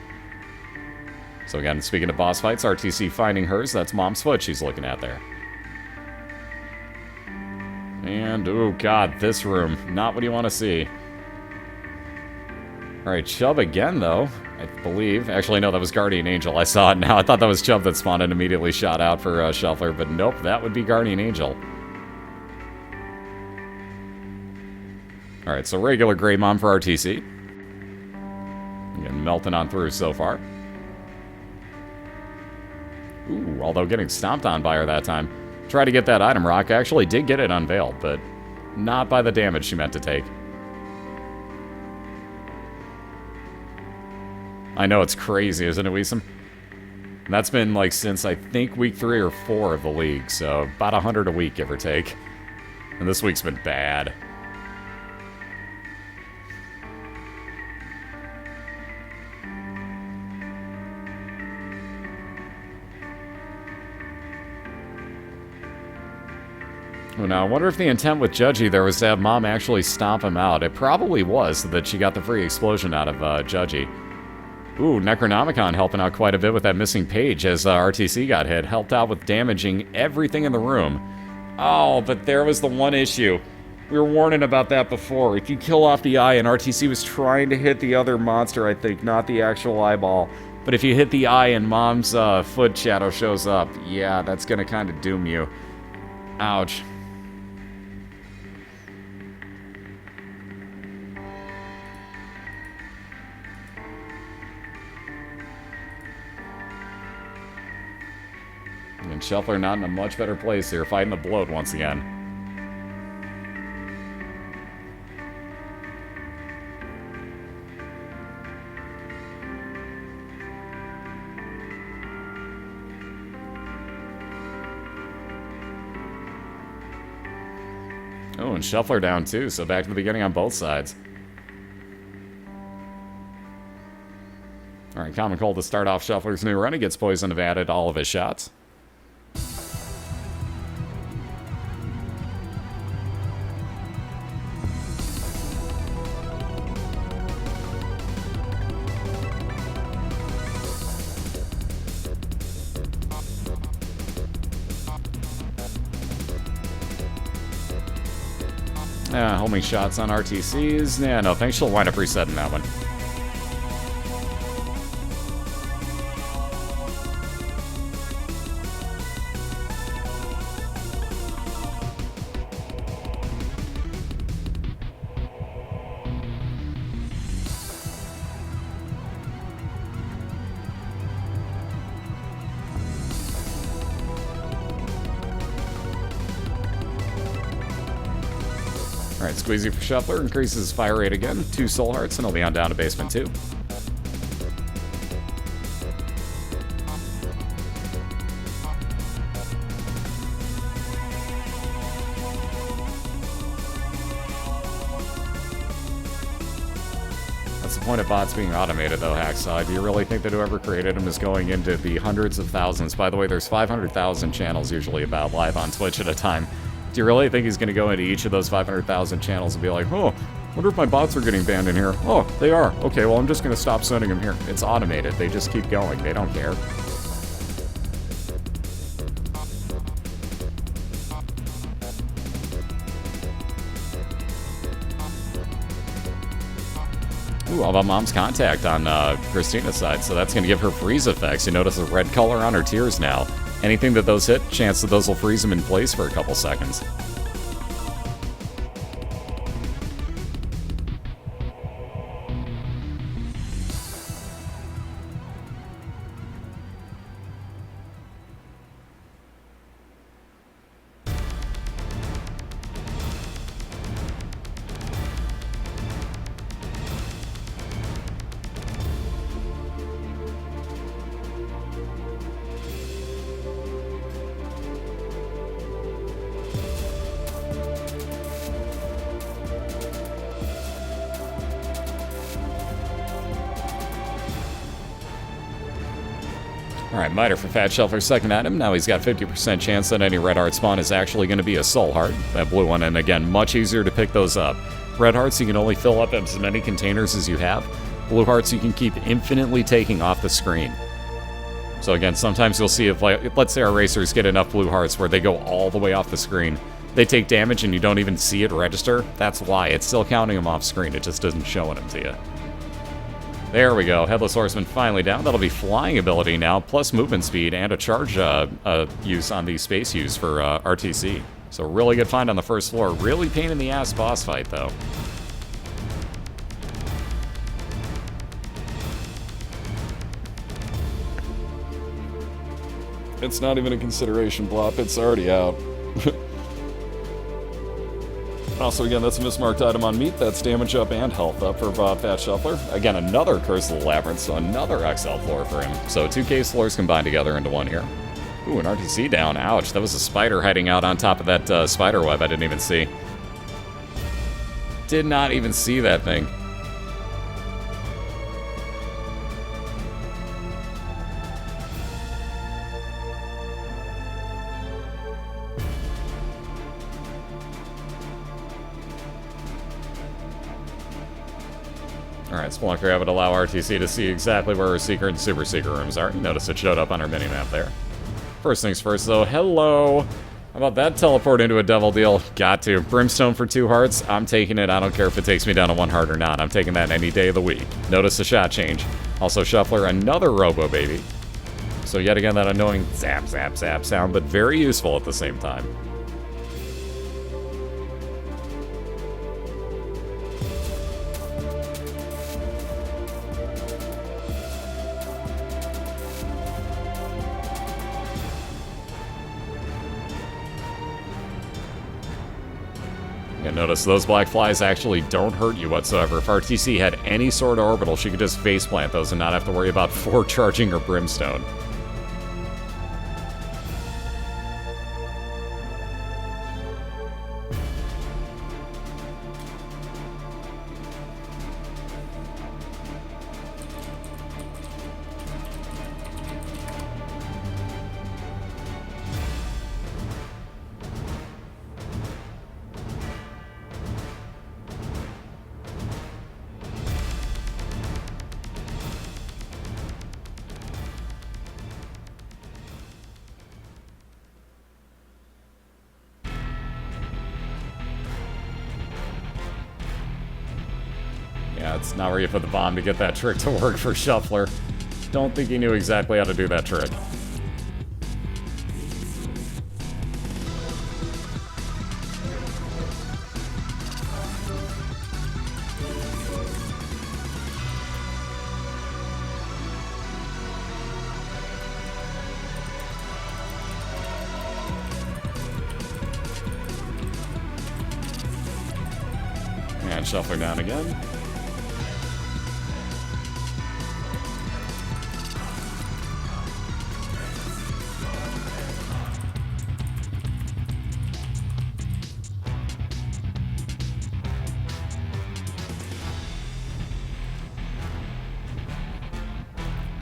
So again, speaking of boss fights, ArrTeaSea finding hers, that's Mom's foot she's looking at there. And, oh god, this room, not what you want to see. Alright, Chubb again, though, I believe. Actually, no, that was Guardian Angel. I saw it now. I thought that was Chubb that spawned and immediately shot out for Shuffler, but nope, that would be Guardian Angel. Alright, so regular Grey Mom for ArrTeaSea. Again, melting on through so far. Ooh, although getting stomped on by her that time. Try to get that item rock. I actually did get it unveiled, but not by the damage she meant to take. I know, it's crazy, isn't it, Weesum? And that's been, like, since, I think, week 3 or 4 of the league, so about 100 a week, give or take. And this week's been bad. Well, now, I wonder if the intent with Judgy there was to have Mom actually stomp him out. It probably was, so that she got the free explosion out of Judgy. Ooh, Necronomicon helping out quite a bit with that missing page as ArrTeaSea got hit. Helped out with damaging everything in the room. Oh, but there was the one issue. We were warning about that before. If you kill off the eye, and ArrTeaSea was trying to hit the other monster, I think, not the actual eyeball. But if you hit the eye and Mom's foot shadow shows up, yeah, that's gonna kind of doom you. Ouch. And Shuffler not in a much better place here, fighting the bloat once again. Oh, and Shuffler down too, so back to the beginning on both sides. Alright, Common Cold to start off Shuffler's new run. He gets Poison Nevada to all of his shots. Yeah, homing shots on ArrTeaSea's. Yeah, no, thanks. She'll wind up resetting that one. Alright, Squeezy for Shuffler increases his fire rate again. 2 soul hearts, and he'll be on down to basement 2. That's the point of bots being automated, though, Hacksaw. Do you really think that whoever created them is going into the hundreds of thousands? By the way, there's 500,000 channels usually about live on Twitch at a time. Do you really think he's going to go into each of those 500,000 channels and be like, oh, wonder if my bots are getting banned in here? Oh, they are. Okay, well, I'm just going to stop sending them here. It's automated. They just keep going. They don't care. Ooh, how about Mom's Contact on Christina's side? So that's going to give her freeze effects. You notice the red color on her tears now. Anything that those hit, chance that those will freeze them in place for a couple seconds. Alright, Miter for Thefatshuffler's second item. Now he's got 50% chance that any red heart spawn is actually going to be a soul heart. That blue one, and again, much easier to pick those up. Red hearts, you can only fill up as many containers as you have. Blue hearts, you can keep infinitely taking off the screen. So again, sometimes you'll see if, like, let's say our racers get enough blue hearts where they go all the way off the screen. They take damage and you don't even see it register. That's why. It's still counting them off screen. It just isn't showing them to you. There we go. Headless Horseman finally down. That'll be flying ability now, plus movement speed and a charge use on the space use for ArrTeaSea. So really good find on the first floor. Really pain in the ass boss fight, though. It's not even a consideration, Blop. It's already out. Also, again, that's a mismarked item on meat. That's damage up and health up for Thefatshuffler. Again, another Curse of the Labyrinth, so another XL floor for him. So 2 case floors combined together into one here. Ooh, an ArrTeaSea down. Ouch, that was a spider hiding out on top of that spider web I didn't even see. Did not even see that thing. Alright, Spelunker App would allow ArrTeaSea to see exactly where her secret and super secret rooms are. You notice it showed up on her minimap there. First things first, though. Hello! How about that teleport into a devil deal? Got to. Brimstone for 2 hearts. I'm taking it. I don't care if it takes me down to 1 heart or not. I'm taking that any day of the week. Notice the shot change. Also, Shuffler, another Robo Baby. So yet again, that annoying zap, zap, zap sound, but very useful at the same time. And notice those black flies actually don't hurt you whatsoever. If ArrTeaSea had any sort of orbital, she could just faceplant those and not have to worry about forecharging her Brimstone. Yeah, it's not where you put the bomb to get that trick to work for Shuffler. Don't think he knew exactly how to do that trick. And Shuffler down again.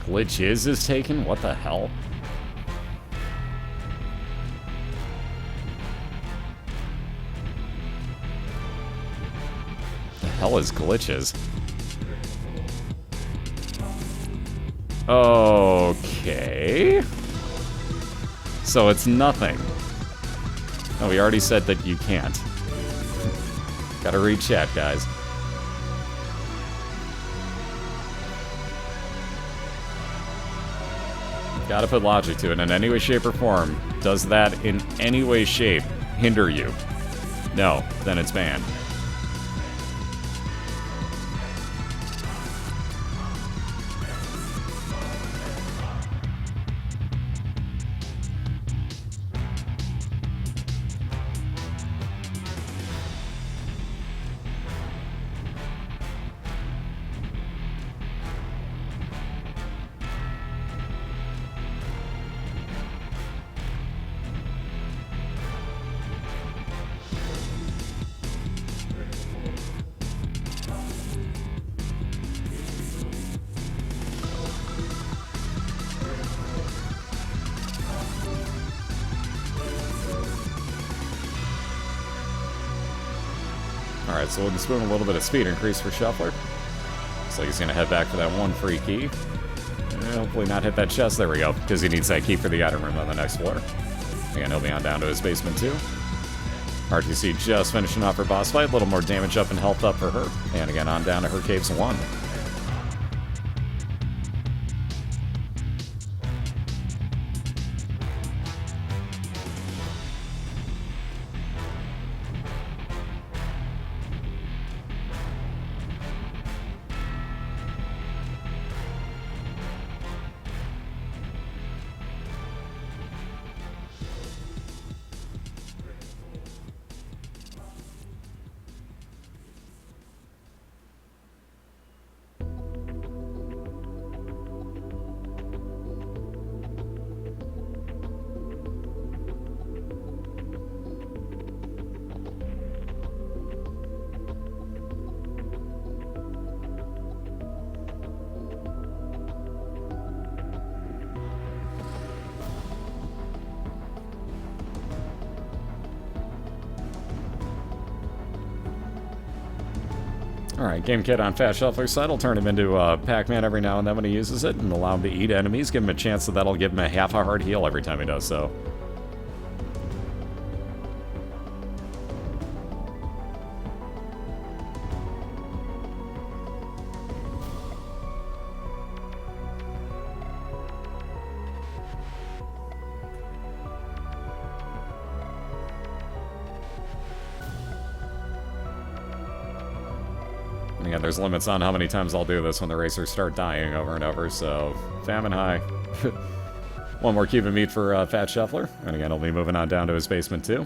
Glitch is taken? What the hell? The hell is glitches? Okay. So it's nothing. Oh, we already said that you can't. Gotta read chat, guys. Gotta put logic to it in any way, shape, or form. Does that in any way, shape hinder you? No, then it's banned. Alright, so we'll just spoon a little bit of speed increase for Shuffler. Looks like he's going to head back for that one free key. And hopefully not hit that chest. There we go, because he needs that key for the item room on the next floor. Again, he'll be on down to his basement too. ArrTeaSea just finishing off her boss fight. A little more damage up and health up for her. And again, on down to her caves 1. Alright, Game Kit on Thefatshuffler's side will turn him into Pac-Man every now and then when he uses it, and allow him to eat enemies, give him a chance that'll give him a half a heart heal every time he does so. Yeah, there's limits on how many times I'll do this when the racers start dying over and over, so famine high. One more cube of meat for Thefatshuffler, and again, he'll be moving on down to his basement too.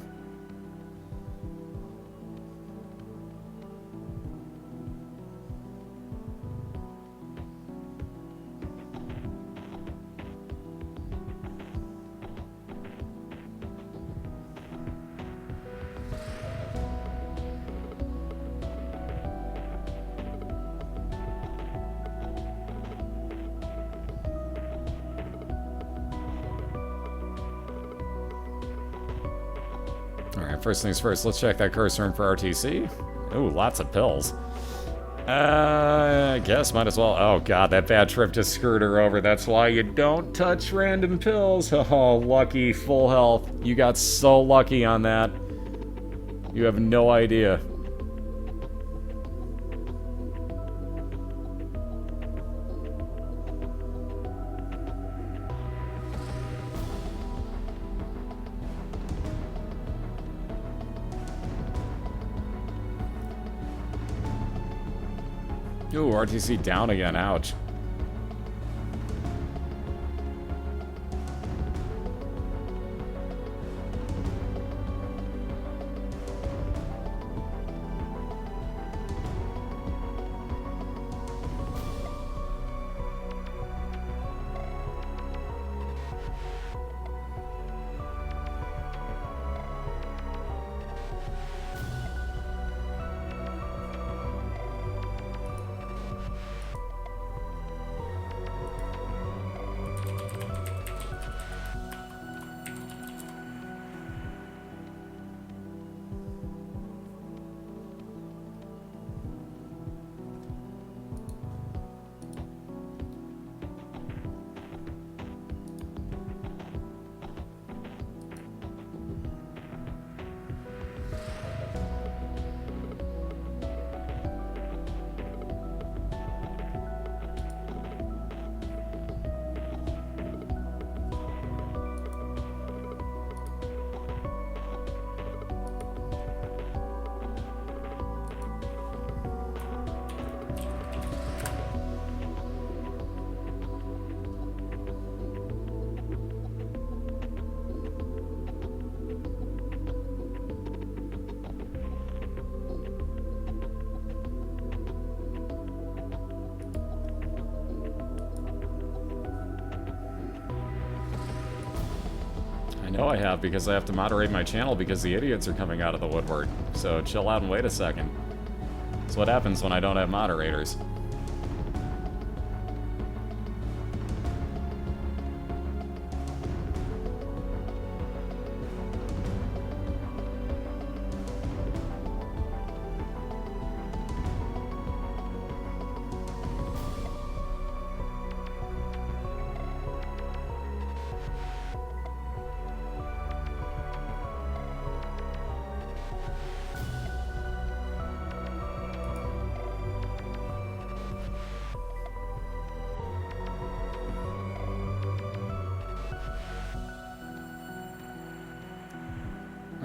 Alright, first things first, let's check that cursor in for ArrTeaSea. Ooh, lots of pills. I guess might as well. Oh god, that bad trip just screwed her over. That's why you don't touch random pills. Oh, lucky, full health. You got so lucky on that. You have no idea. Ooh, ArrTeaSea down again, ouch. know I have, because I have to moderate my channel because the idiots are coming out of the woodwork. So chill out and wait a second. That's what happens when I don't have moderators.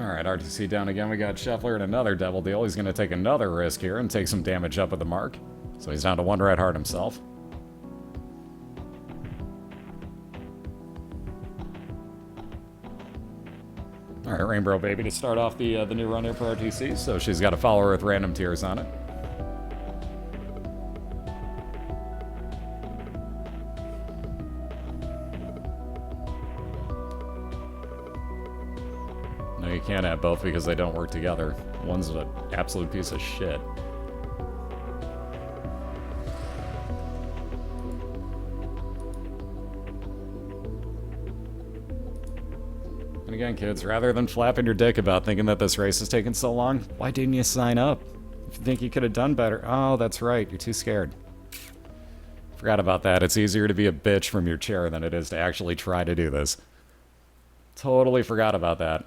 Alright, ArrTeaSea down again. We got Shuffler and another Devil Deal. He's going to take another risk here and take some damage up with the mark. So he's down to 1 red heart himself. Alright, Rainbow Baby to start off the new run here for ArrTeaSea. So she's got a follower with random tiers on it. No, you can't have both because they don't work together. One's an absolute piece of shit. And again, kids, rather than flapping your dick about thinking that this race has taken so long, why didn't you sign up? If you think you could have done better, oh, that's right, you're too scared. Forgot about that. It's easier to be a bitch from your chair than it is to actually try to do this. Totally forgot about that.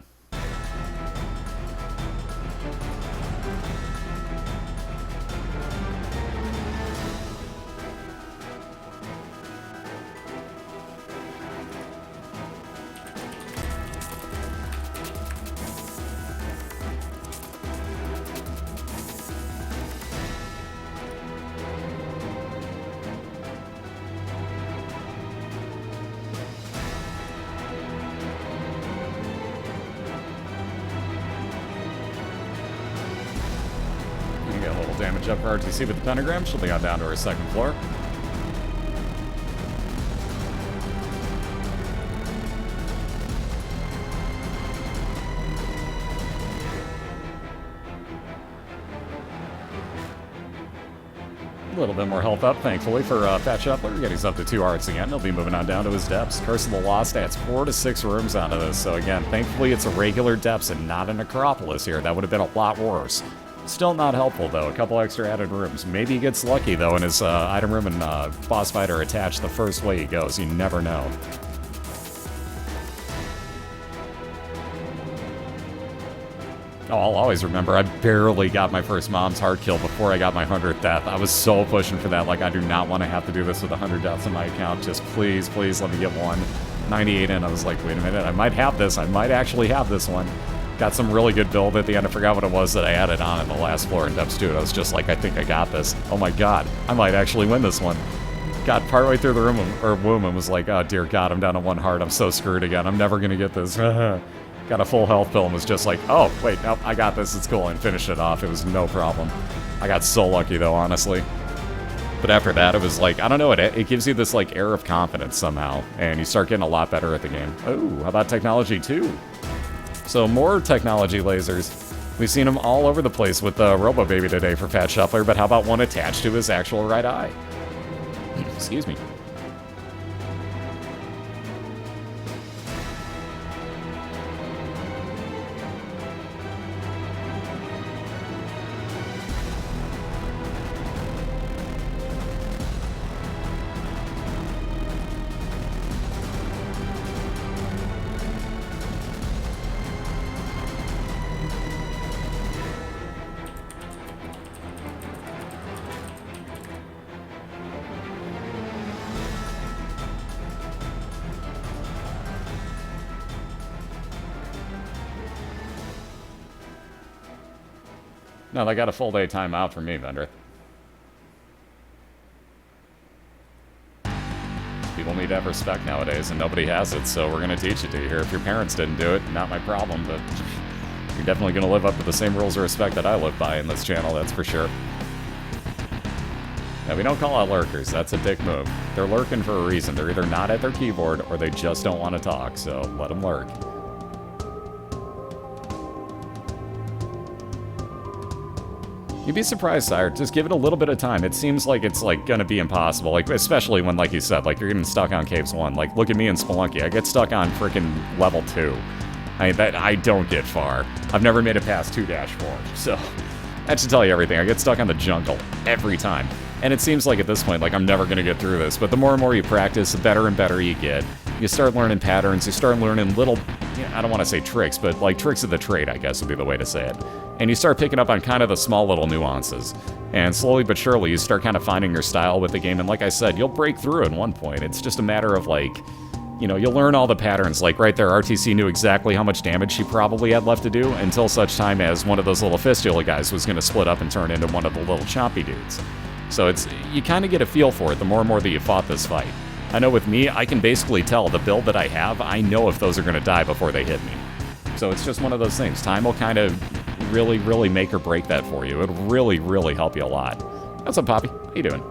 Get a little damage up for ArrTeaSea with the pentagram. She'll be on down to her 2nd floor. A little bit more health up, thankfully, for Thefatshuffler. Getting up to 2 hearts again. He'll be moving on down to his depths. Curse of the Lost adds 4 to 6 rooms onto this. So again, thankfully it's a regular depths and not an Acropolis here. That would have been a lot worse. Still not helpful, though. A couple extra added rooms. Maybe he gets lucky, though, and his item room and boss fight are attached the first way he goes. You never know. Oh, I'll always remember, I barely got my first mom's heart kill before I got my 100th death. I was so pushing for that. Like, I do not want to have to do this with 100 deaths in my account. Just please, please let me get one. 98 in, I was like, wait a minute, I might have this. I might actually have this one. Got some really good build at the end. I forgot what it was that I added on in the last floor in depths 2. And I was just like, I think I got this. Oh my god, I might actually win this one. Got partway through the room or womb and was like, oh dear god, I'm down to 1 heart. I'm so screwed again. I'm never gonna get this. Got a full health pill and was just like, oh wait, nope, I got this. It's cool, and finished it off. It was no problem. I got so lucky though, honestly. But after that, it was like, I don't know, it gives you this like air of confidence somehow, and you start getting a lot better at the game. Oh, how about technology 2? So more technology lasers. We've seen them all over the place with the Robo Baby today for Thefatshuffler, but how about one attached to his actual right eye? Excuse me. No, they got a full day timeout for me, Vendor. People need to have respect nowadays, and nobody has it, so we're going to teach it to you here. If your parents didn't do it, not my problem, but you're definitely going to live up to the same rules of respect that I live by in this channel, that's for sure. Now, we don't call out lurkers. That's a dick move. They're lurking for a reason. They're either not at their keyboard, or they just don't want to talk, so let them lurk. You'd be surprised, Sire. Just give it a little bit of time. It seems like it's, like, gonna be impossible. Like, especially when, like you said, like, you're getting stuck on Caves 1. Like, look at me in Spelunky. I get stuck on freaking level 2. I don't get far. I've never made it past 2-4. So, that should tell you everything. I get stuck on the jungle every time. And it seems like at this point, like, I'm never gonna get through this. But the more and more you practice, the better and better you get. You start learning patterns. You start learning little, I don't want to say tricks, but, like, tricks of the trade, I guess would be the way to say it. And you start picking up on kind of the small little nuances. And slowly but surely, you start kind of finding your style with the game. And like I said, you'll break through at one point. It's just a matter of, like, you know, you'll learn all the patterns. Like right there, ArrTeaSea knew exactly how much damage she probably had left to do until such time as one of those little fistula guys was going to split up and turn into one of the little chompy dudes. So it's, you kind of get a feel for it the more and more that you fought this fight. I know with me, I can basically tell the build that I have, I know if those are going to die before they hit me. So it's just one of those things. Time will kind of really, really make or break that for you. It'll really, really help you a lot. What's up, Poppy? How you doing?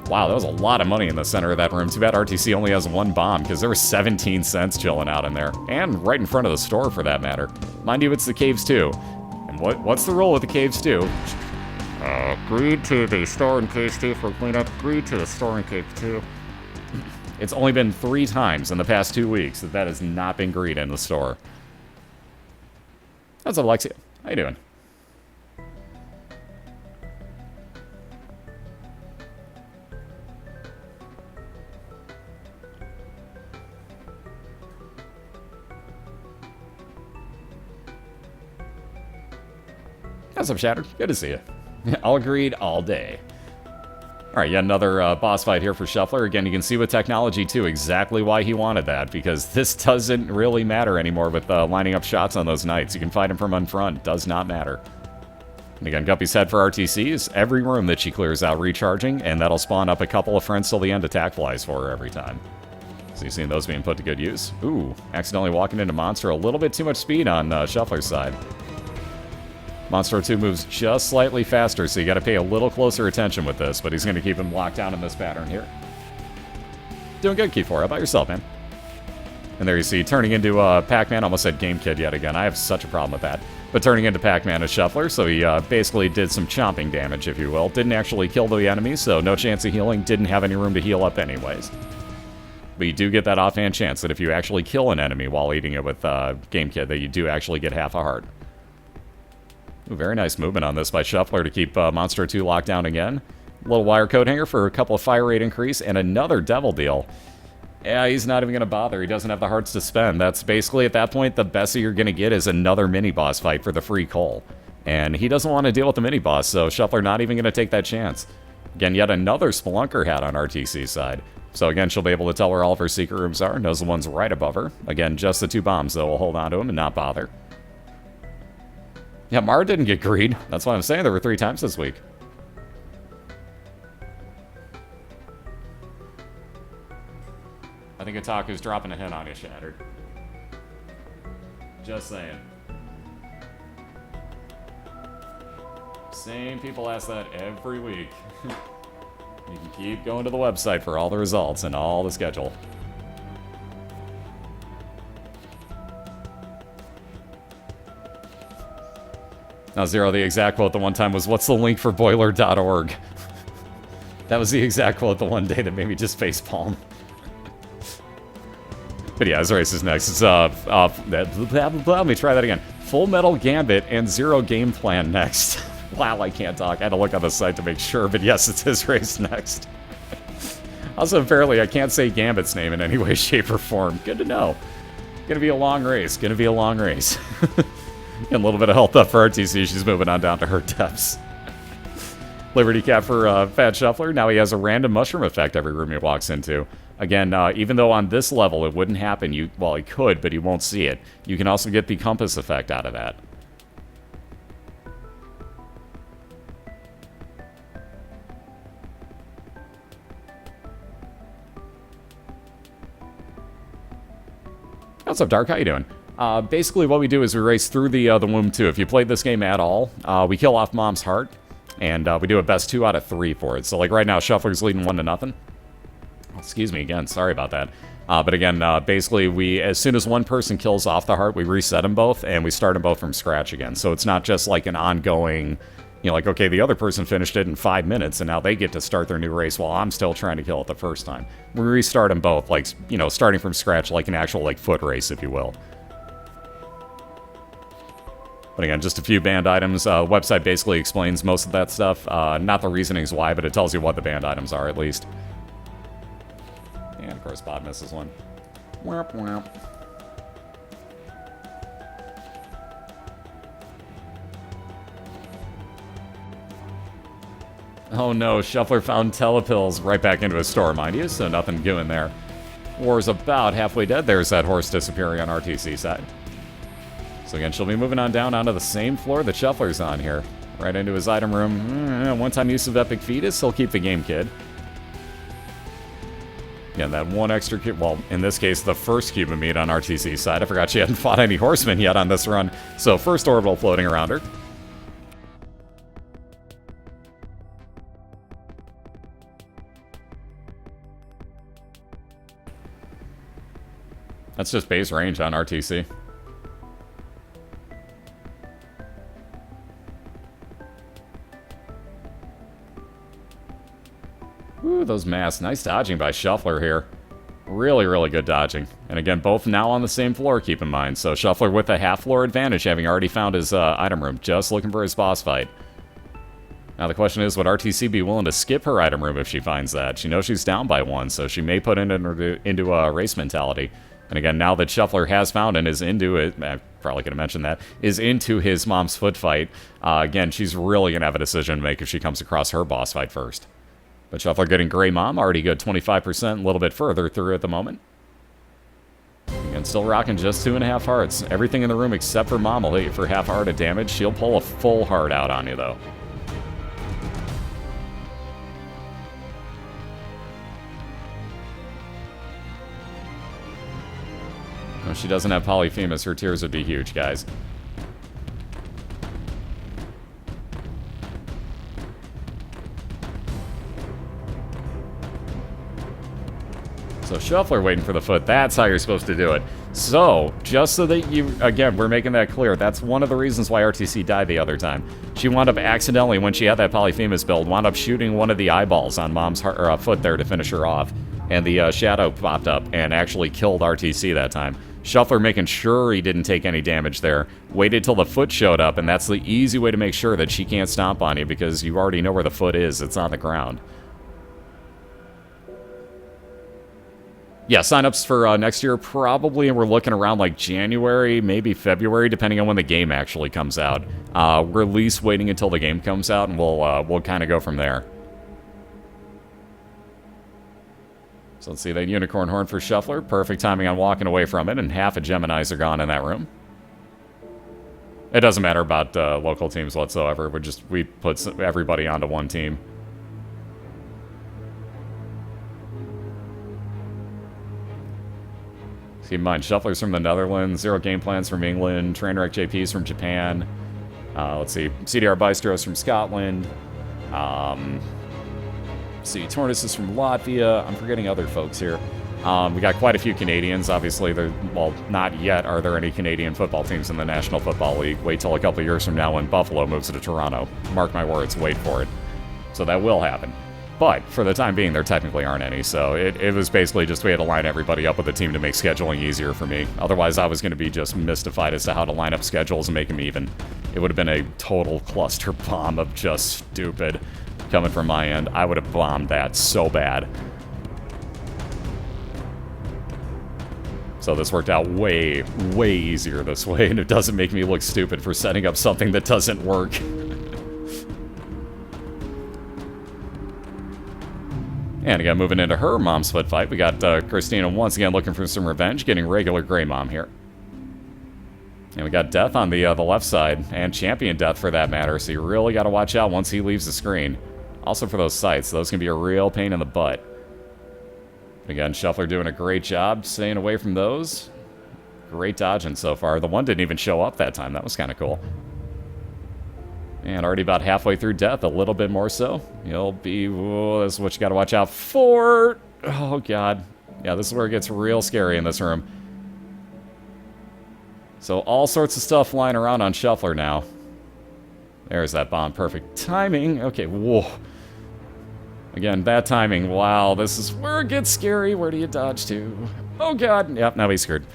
Wow, that was a lot of money in the center of that room. Too bad ArrTeaSea only has one bomb, because there was 17 cents chilling out in there. And right in front of the store, for that matter. Mind you, it's the Caves 2. And what's the rule with the Caves 2? Agreed to the store in Caves 2 for cleanup. Agreed to the store in Caves 2. It's only been 3 times in the past 2 weeks that has not been greed in the store. What's up, Alexia? How you doing? What's up, Shatter? Good to see you. All agreed all day. Alright, yet another boss fight here for Shuffler. Again, you can see with technology, too, exactly why he wanted that, because this doesn't really matter anymore with lining up shots on those knights. You can fight him from in front. Does not matter. And again, Guppy's head for ArrTeaSea is every room that she clears out recharging, and that'll spawn up a couple of friends till the end attack flies for her every time. So you've seen those being put to good use. Ooh, accidentally walking into Monster. A little bit too much speed on Shuffler's side. Monster 2 moves just slightly faster, so you gotta pay a little closer attention with this, but he's gonna keep him locked down in this pattern here. Doing good, Key4. How about yourself, man? And there you see, turning into Pac-Man. Almost said Game Kid yet again. I have such a problem with that. But turning into Pac-Man as Shuffler, so he basically did some chomping damage, if you will. Didn't actually kill the enemies, so no chance of healing. Didn't have any room to heal up anyways. But you do get that offhand chance that if you actually kill an enemy while eating it with Game Kid, that you do actually get half a heart. Ooh, very nice movement on this by Shuffler to keep Monster 2 locked down again. A little wire coat hanger for a couple of fire rate increase, and another devil deal. Yeah, he's not even going to bother. He doesn't have the hearts to spend. That's basically, at that point, the best that you're going to get is another mini-boss fight for the free coal. And he doesn't want to deal with the mini-boss, so Shuffler not even going to take that chance. Again, yet another Spelunker hat on ArrTeaSea's side. So again, she'll be able to tell where all of her secret rooms are. Knows the ones right above her. Again, just the 2 bombs, though, will hold on to him and not bother. Yeah, Mara didn't get greed. That's why I'm saying there were 3 times this week. I think Otaku's dropping a hint on you, Shattered. Just saying. Same people ask that every week. You can keep going to the website for all the results and all the schedule. Now, Zero, the exact quote the one time was, "What's the link for BOILeR.org?" That was the exact quote the one day that made me just facepalm. But yeah, his race is next. It's, let me try that again. Full Metal Gambit and Zero Game Plan next. Wow, I can't talk. I had to look on the site to make sure, but yes, it's his race next. Also, apparently, I can't say Gambit's name in any way, shape, or form. Good to know. Gonna be a long race. Gonna be a long race. And a little bit of health up for ArrTeaSea. She's moving on down to her depths. Liberty Cap for Fat Shuffler. Now he has a random mushroom effect every room he walks into. Again, even though on this level it wouldn't happen, well, it could, but you won't see it. You can also get the compass effect out of that. What's up, Dark? How you doing? Basically, what we do is we race through the womb, too. If you played this game at all, we kill off Mom's heart, and we do a best 2 out of 3 for it. So, like, right now, Shuffler's leading 1-0. Excuse me again, sorry about that. But again, basically, as soon as one person kills off the heart, we reset them both, and we start them both from scratch again. So it's not just like an ongoing, You know, like, okay, the other person finished it in 5 minutes, and now they get to start their new race while I'm still trying to kill it the first time. We restart them both, like, you know, starting from scratch, like an actual, like, foot race, if you will. But again, just a few banned items. The website basically explains most of that stuff. Not the reasonings why, but it tells you what the banned items are, at least. And, of course, Bob misses one. Womp womp. Oh no, Shuffler found telepills right back into his store, mind you, so nothing doing there. War's about halfway dead. There's that horse disappearing on ArrTeaSea side. So again, she'll be moving on down onto the same floor that Shuffler's on here. Right into his item room. One-time use of Epic Fetus, he'll keep the game, kid. Yeah, that one extra cube, well, in this case, the first cube of meat on ArrTeaSea side. I forgot she hadn't fought any horsemen yet on this run, so first orbital floating around her. That's just base range on ArrTeaSea. Ooh, those masks. Nice dodging by Shuffler here. Really, really good dodging. And again, both now on the same floor, keep in mind. So Shuffler with a half-floor advantage, having already found his item room. Just looking for his boss fight. Now the question is, would ArrTeaSea be willing to skip her item room if she finds that? She knows she's down by one, so she may put it into a race mentality. And again, now that Shuffler has found and is into it, I probably could have mentioned that, is into his mom's foot fight, again, she's really going to have a decision to make if she comes across her boss fight first. But Shuffler getting Grey Mom, already good 25%, a little bit further through at the moment. Again, still rocking just 2.5 hearts. Everything in the room except for Mom will hit you for half a heart of damage. She'll pull a full heart out on you, though. If she doesn't have Polyphemus, her tears would be huge, guys. So Shuffler waiting for the foot. That's how you're supposed to do it. So, just so that you, again, we're making that clear, that's one of the reasons why ArrTeaSea died the other time. She wound up accidentally, when she had that Polyphemus build, wound up shooting one of the eyeballs on Mom's foot there to finish her off. And the shadow popped up and actually killed ArrTeaSea that time. Shuffler making sure he didn't take any damage there. Waited till the foot showed up, and that's the easy way to make sure that she can't stomp on you, because you already know where the foot is. It's on the ground. Yeah, signups for next year, probably we're looking around like January, maybe February, depending on when the game actually comes out. We're at least waiting until the game comes out, and we'll kind of go from there. So let's see, that Unicorn Horn for Shuffler. Perfect timing on walking away from it, and half of Geminis are gone in that room. It doesn't matter about local teams whatsoever. We put everybody onto one team. Keep in mind, Shuffler's from the Netherlands, Zero Game Plans from England, Trainwreck JP's from Japan. Let's see, CDR Bystros from Scotland. See, Tornus is from Latvia. I'm forgetting other folks here. We got quite a few Canadians. Obviously, well, not yet are there any Canadian football teams in the National Football League. Wait till a couple years from now when Buffalo moves to Toronto. Mark my words, wait for it. So that will happen. But for the time being, there technically aren't any. So it was basically just we had to line everybody up with a team to make scheduling easier for me. Otherwise, I was going to be just mystified as to how to line up schedules and make them even. It would have been a total cluster bomb of just stupid. Coming from my end, I would have bombed that so bad. So this worked out way, way easier this way, and it doesn't make me look stupid for setting up something that doesn't work. And again, moving into her mom's foot fight, we got Christina once again looking for some revenge, getting regular Grey Mom here. And we got Death on the left side, and Champion Death for that matter, so you really got to watch out once he leaves the screen. Also for those sights, those can be a real pain in the butt. Again, Shuffler doing a great job staying away from those. Great dodging so far. The one didn't even show up that time. That was kind of cool. And already about halfway through Death, a little bit more so. You'll be... Whoa, this is what you got to watch out for. Oh, God. Yeah, this is where it gets real scary in this room. So all sorts of stuff flying around on Shuffler now. There's that bomb. Perfect timing. Okay, whoa. Again, bad timing. Wow, this is where it gets scary. Where do you dodge to? Oh, God. Yep, now he's screwed.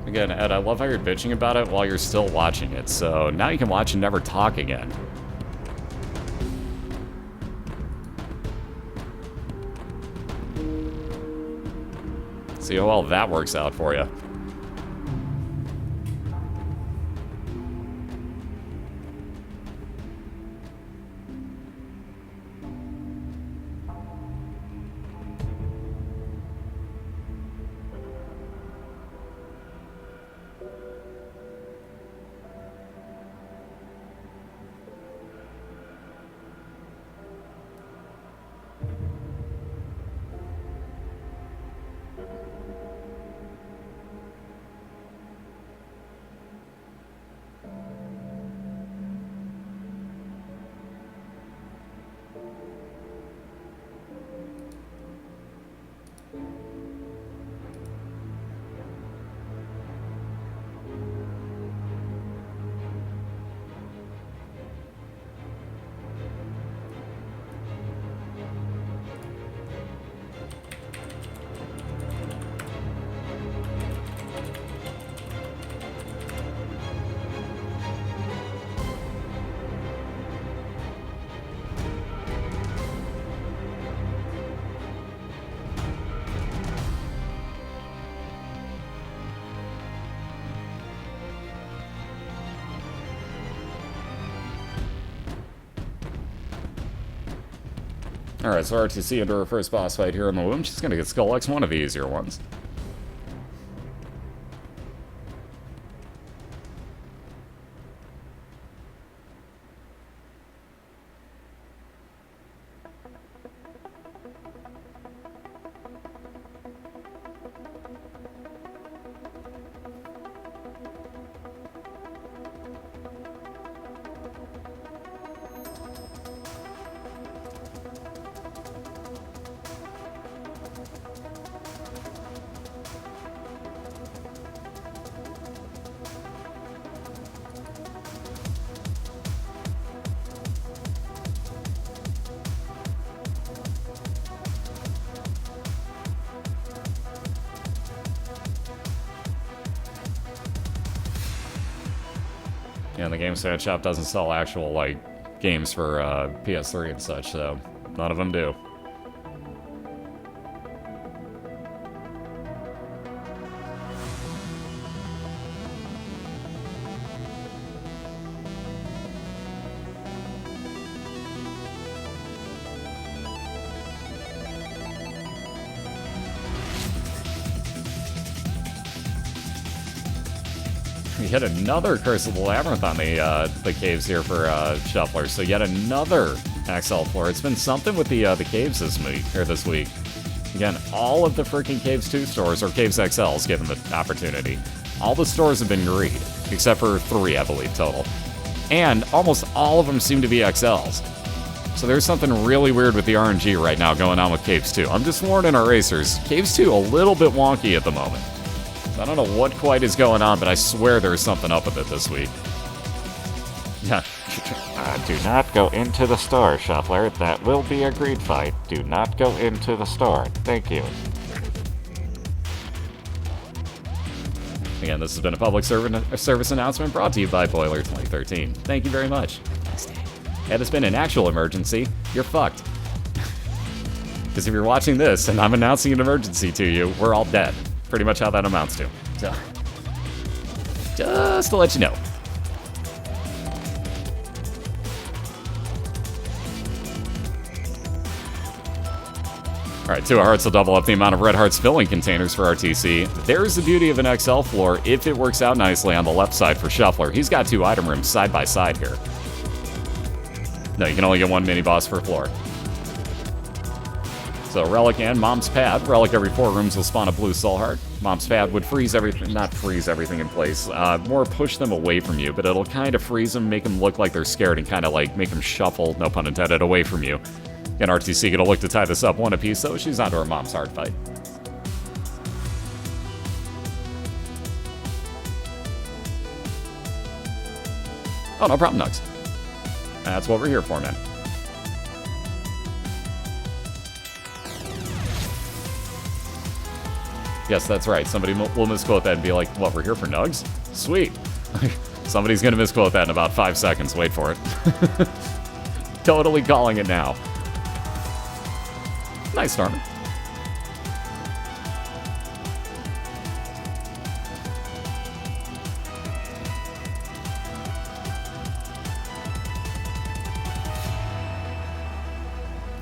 Again, Ed, I love how you're bitching about it while you're still watching it, so now you can watch and never talk again. See how well that works out for you. Alright, so ArrTeaSea into her first boss fight here in the womb. She's gonna get Skull X, one of the easier ones. Yeah, the Games Fan Shop doesn't sell actual, like, games for PS3 and such, so none of them do. Yet another Curse of the Labyrinth on the caves here for Shuffler. So yet another XL floor. It's been something with the caves this week. Again, all of the freaking Caves 2 stores, or Caves XLs, given the opportunity, all the stores have been green, except for 3, I believe, total. And almost all of them seem to be XLs. So there's something really weird with the RNG right now going on with Caves 2. I'm just warning our racers. Caves 2 a little bit wonky at the moment. I don't know what quite is going on, but I swear there's something up with it this week. Yeah. Do not go into the store, Shuffler. That will be a greed fight. Do not go into the store. Thank you. Again, this has been a public service announcement brought to you by BOILeR 2013. Thank you very much. Had this been an actual emergency, you're fucked. Because if you're watching this and I'm announcing an emergency to you, we're all dead. Pretty much how that amounts to. So, just to let you know. Alright, 2 hearts will double up the amount of red hearts filling containers for ArrTeaSea. There's the beauty of an XL floor if it works out nicely on the left side for Shuffler. He's got 2 item rooms side by side here. No, you can only get 1 mini boss per floor. So Relic and Mom's Pad. Relic every 4 rooms will spawn a blue soul heart. Mom's Pad would freeze everything, not freeze everything in place, more push them away from you, but it'll kind of freeze them, make them look like they're scared, and kind of like make them shuffle, no pun intended, away from you. And ArrTeaSea gonna look to tie this up 1 apiece, so she's onto her Mom's Heart fight. Oh, no problem, Nugs. That's what we're here for, man. Yes, that's right. Somebody will misquote that and be like, what, we're here for Nugs? Sweet. Somebody's gonna misquote that in about 5 seconds. Wait for it. Totally calling it now. Nice, Norman.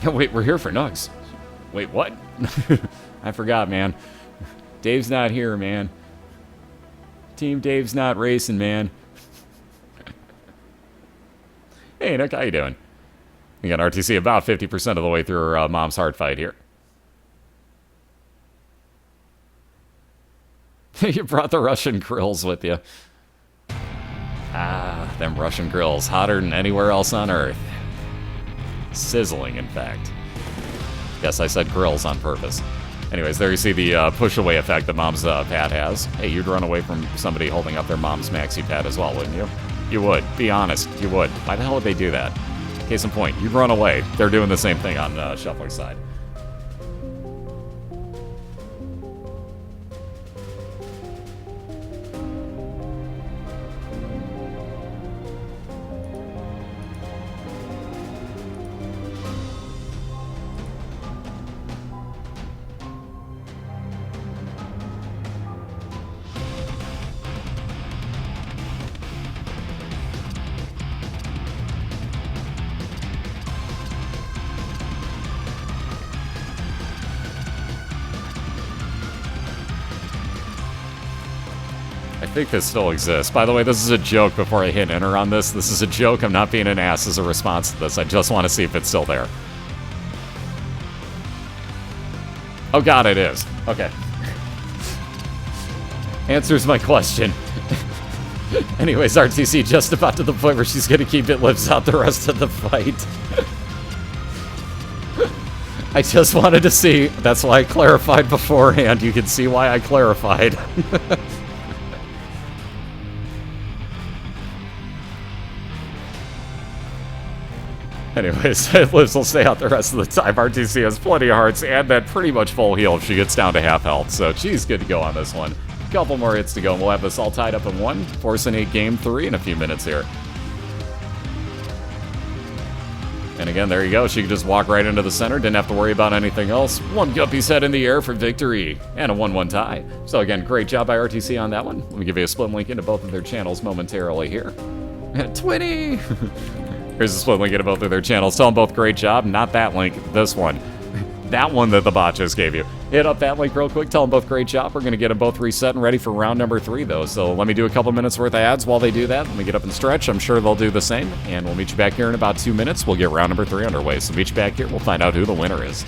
Wait, we're here for Nugs. Wait, what? I forgot, man. Dave's not here, man. Team Dave's not racing, man. Hey, Nick, how you doing? We got ArrTeaSea about 50% of the way through her Mom's Heart fight here. You brought the Russian grills with you. Ah, them Russian grills. Hotter than anywhere else on Earth. Sizzling, in fact. Yes, I said grills on purpose. Anyways, there you see the push-away effect that Mom's pad has. Hey, you'd run away from somebody holding up their Mom's maxi pad as well, wouldn't you? You would. Be honest. You would. Why the hell would they do that? Case in point, you'd run away. They're doing the same thing on Shuffler's side. I think this still exists. By the way, this is a joke before I hit enter on this. This is a joke. I'm not being an ass as a response to this. I just want to see if it's still there. Oh god, it is. Okay. Answers my question. Anyways, ArrTeaSea just about to the point where she's going to keep it lives out the rest of the fight. I just wanted to see. That's why I clarified beforehand. You can see why I clarified. Anyways, Lives will stay out the rest of the time. ArrTeaSea has plenty of hearts and that pretty much full heal if she gets down to half health. So she's good to go on this one. A couple more hits to go and we'll have this all tied up in 1. Forcing a game 3 in a few minutes here. And again, there you go. She could just walk right into the center. Didn't have to worry about anything else. 1 Guppy's head in the air for victory. And a 1-1 tie. So again, great job by ArrTeaSea on that one. Let me give you a split link into both of their channels momentarily here. 20! Here's a split link into both of their channels. Tell them both great job. Not that link. This one. That one that the bot just gave you. Hit up that link real quick. Tell them both great job. We're going to get them both reset and ready for round number 3, though. So let me do a couple minutes worth of ads while they do that. Let me get up and stretch. I'm sure they'll do the same. And we'll meet you back here in about 2 minutes. We'll get round number 3 underway. So meet you back here. We'll find out who the winner is.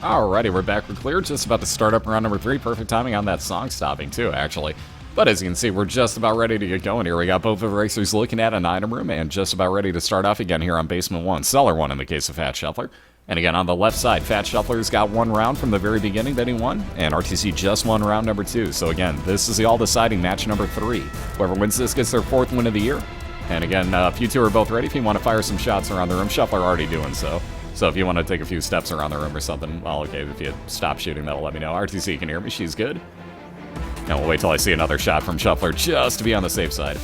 Alrighty, we're back. We're clear. Just about to start up round number 3. Perfect timing on that song stopping, too, actually. But as you can see, we're just about ready to get going here. We got both of the racers looking at an item room and just about ready to start off again here on Basement 1. Cellar 1 in the case of Thefatshuffler. And again, on the left side, Thefatshuffler's got one round from the very beginning that he won, and ArrTeaSea just won round number 2. So again, this is the all-deciding match number 3. Whoever wins this gets their 4th win of the year. And again, if you two are both ready, if you want to fire some shots around the room, Shuffler already doing so. So if you want to take a few steps around the room or something, well, okay, if you stop shooting, that'll let me know. ArrTeaSea can hear me, she's good. And we'll wait till I see another shot from Shuffler just to be on the safe side.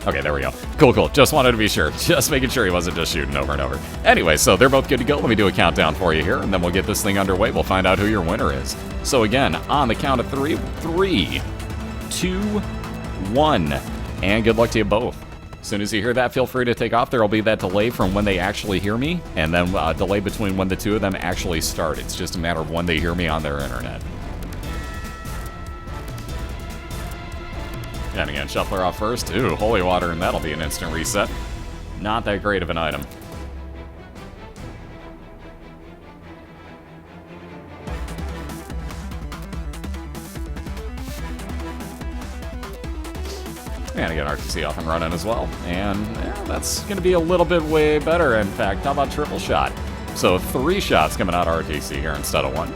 Okay, there we go. Cool. Just wanted to be sure. Just making sure he wasn't just shooting over and over. Anyway, so they're both good to go. Let me do a countdown for you here, and then we'll get this thing underway. We'll find out who your winner is. So again, on the count of 3, 3, 2, 1. And good luck to you both. As soon as you hear that, feel free to take off. There will be that delay from when they actually hear me, and then a delay between when the two of them actually start. It's just a matter of when they hear me on their internet. And again, Shuffler off first. Ooh, holy water, and that'll be an instant reset. Not that great of an item. And again, ArrTeaSea off and running as well. And that's going to be a little bit way better, in fact. How about triple shot? So 3 shots coming out of ArrTeaSea here instead of 1.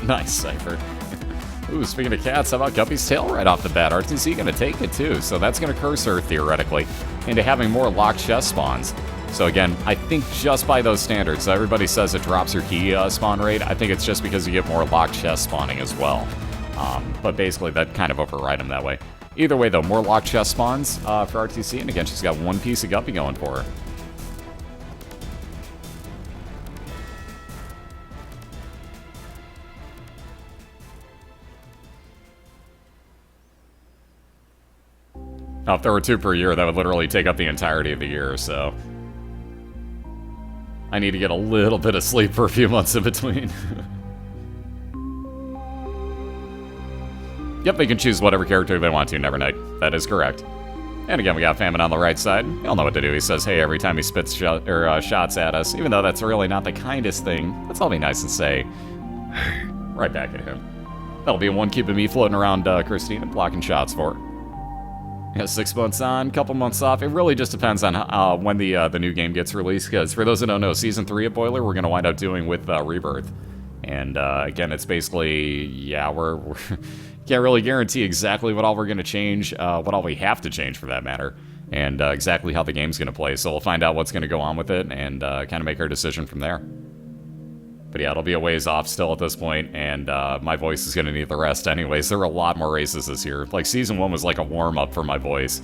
Nice, Cypher. Ooh, speaking of cats, how about Guppy's tail right off the bat? ArrTeaSea going to take it too, so that's going to curse her, theoretically, into having more locked chest spawns. So again, I think just by those standards, so everybody says it drops your key spawn rate. I think it's just because you get more locked chest spawning as well. But basically, that kind of override them that way. Either way, though, more locked chest spawns for ArrTeaSea, and again, she's got 1 piece of Guppy going for her. Now, if there were 2 per year, that would literally take up the entirety of the year, so I need to get a little bit of sleep for a few months in between. Yep, they can choose whatever character they want to, Never Night. That is correct. And again, we got Famine on the right side. Y'all know what to do. He says, hey, every time he spits shots at us, even though that's really not the kindest thing. Let's all be nice and say, right back at him. That'll be 1 cube of me floating around Christina, blocking shots for her. Yeah, 6 months on, couple months off. It really just depends on when the new game gets released, because for those that don't know, Season 3 of BOILeR, we're going to wind up doing with Rebirth. And again, it's basically, yeah, we're can't really guarantee exactly what all we're going to change, what all we have to change for that matter, and exactly how the game's going to play. So we'll find out what's going to go on with it and kind of make our decision from there. But yeah, it'll be a ways off still at this point, and my voice is going to need the rest anyways. There are a lot more races this year. Like, Season 1 was like a warm-up for my voice,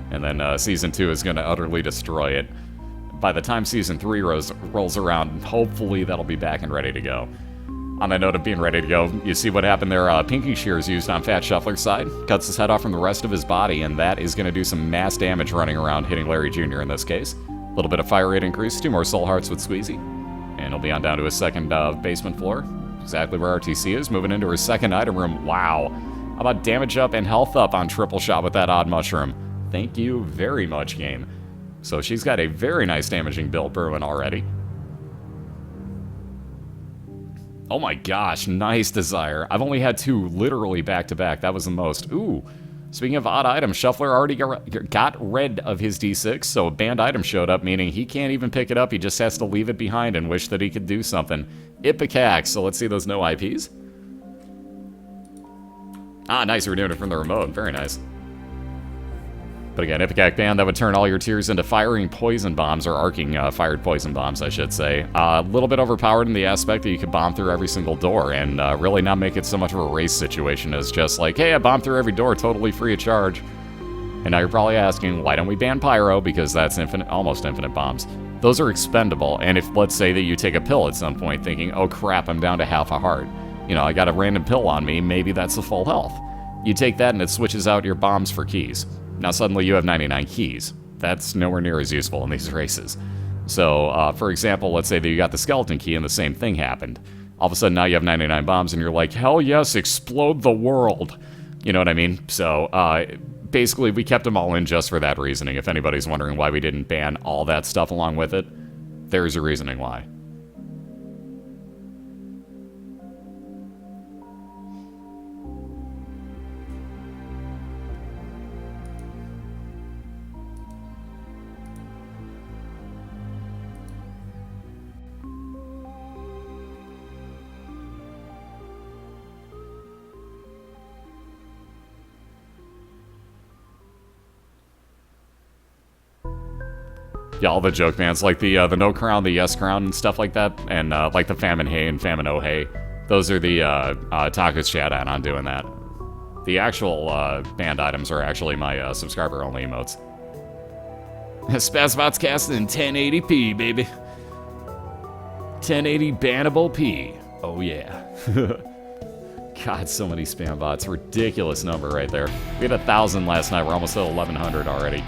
and then Season 2 is going to utterly destroy it. By the time Season 3 rolls around, hopefully that'll be back and ready to go. On that note of being ready to go, you see what happened there? Pinky Shears used on Thefatshuffler's side. Cuts his head off from the rest of his body, and that is going to do some mass damage running around, hitting Larry Jr. in this case. A little bit of fire rate increase, 2 more soul hearts with Squeezy. And he'll be on down to his second basement floor. Exactly where ArrTeaSea is, moving into her second item room. Wow. How about damage up and health up on triple shot with that odd mushroom? Thank you very much, game. So she's got a very nice damaging build brewing already. Oh my gosh, nice Desire. I've only had 2 literally back-to-back. That was the most. Ooh. Speaking of odd items, Shuffler already got rid of his D6, so a banned item showed up, meaning he can't even pick it up. He just has to leave it behind and wish that he could do something. Ipecac, so let's see those no IPs. Ah, nice, we're doing it from the remote. Very nice. But again, Ipecac ban, that would turn all your tiers into firing poison bombs, or arcing fired poison bombs, I should say. A little bit overpowered in the aspect that you could bomb through every single door, and really not make it so much of a race situation as just like, hey, I bombed through every door, totally free of charge. And now you're probably asking, why don't we ban Pyro? Because that's infinite, almost infinite bombs. those are expendable. And if, let's say that you take a pill at some point thinking, oh crap, I'm down to half a heart. You know, I got a random pill on me, maybe that's a full health. You take that and it switches out your bombs for keys. Now suddenly you have 99 keys. That's nowhere near as useful in these races. So, for example, let's say that you got the skeleton key and the same thing happened. All of a sudden now you have 99 bombs and you're like, hell yes, explode the world. You know what I mean? So, basically we kept them all in just for that reasoning. If anybody's wondering why we didn't ban all that stuff along with it, there's a reasoning why. Yeah, all the joke bands, like the no crown, the yes crown, and stuff like that, and like the famine hey and famine oh hey. Those are the Taco's chat add-on doing that. The actual banned items are actually my subscriber-only emotes. Spazbot's casting in 1080p, baby. 1080 bannable P. Oh yeah. God, so many spam bots. Ridiculous number right there. We had 1,000 last night. We're almost at 1,100 already.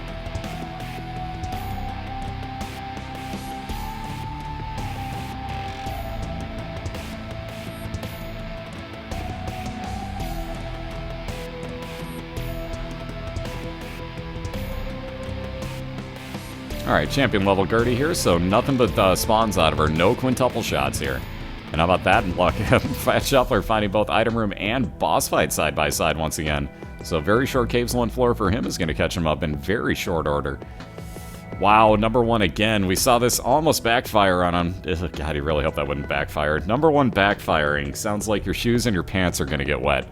Alright, champion level Gertie here, so nothing but spawns out of her. No quintuple shots here. And how about that in luck? Thefatshuffler finding both item room and boss fight side by side once again. So very short caves 1 floor for him is going to catch him up in very short order. Wow, number 1 again. We saw this almost backfire on him. Ugh, God, you really hope that wouldn't backfire. Number 1 backfiring. Sounds like your shoes and your pants are going to get wet.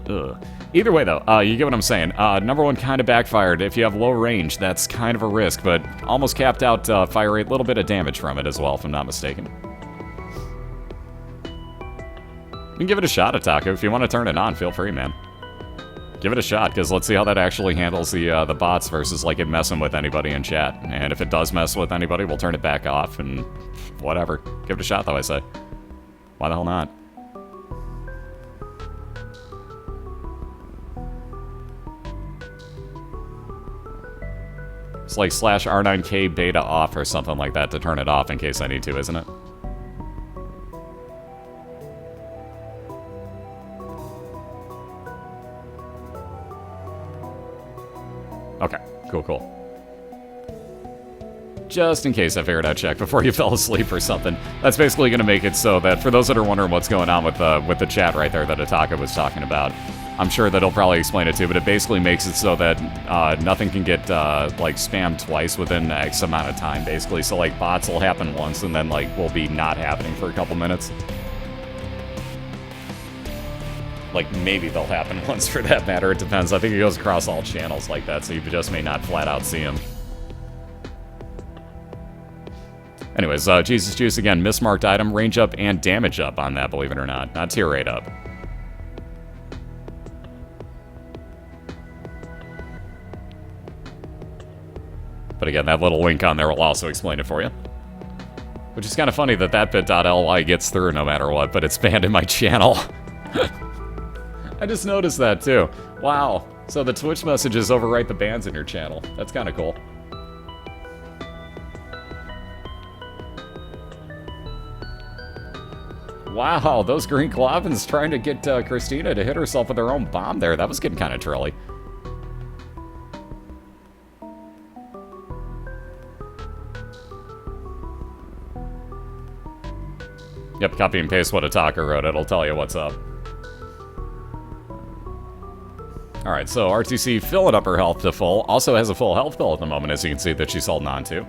Ugh. Either way, though, you get what I'm saying. Number 1 kind of backfired. If you have low range, that's kind of a risk, but almost capped out fire rate. A little bit of damage from it as well, if I'm not mistaken. You can give it a shot, Ataku. If you want to turn it on, feel free, man. Give it a shot, because let's see how that actually handles the bots versus, like, it messing with anybody in chat. And if it does mess with anybody, we'll turn it back off, and whatever. Give it a shot, though, I say. Why the hell not? It's like /R9K beta off or something like that to turn it off in case I need to, isn't it? Okay, cool. Just in case I figured I'd check before you fell asleep or something. That's basically going to make it so that, for those that are wondering what's going on with the chat right there that Ataka was talking about, I'm sure that he'll probably explain it too, but it basically makes it so that nothing can get, like, spammed twice within X amount of time, basically. So, like, bots will happen once and then, like, will be not happening for a couple minutes. Like, maybe they'll happen once for that matter. It depends. I think it goes across all channels like that, so you just may not flat out see them. Anyways, Jesus Juice, again, mismarked item, range up and damage up on that, believe it or not. Not tier rate up. But again, that little link on there will also explain it for you. Which is kind of funny that bit.ly gets through no matter what, but it's banned in my channel. I just noticed that too. Wow. So the Twitch messages overwrite the bans in your channel. That's kind of cool. Wow, those green Clavins trying to get Christina to hit herself with her own bomb there. That was getting kind of trolly. Yep, copy and paste what Ataka wrote. It'll tell you what's up. Alright, so ArrTeaSea filling up her health to full. Also has a full health pill at the moment, as you can see, that she's holding on to.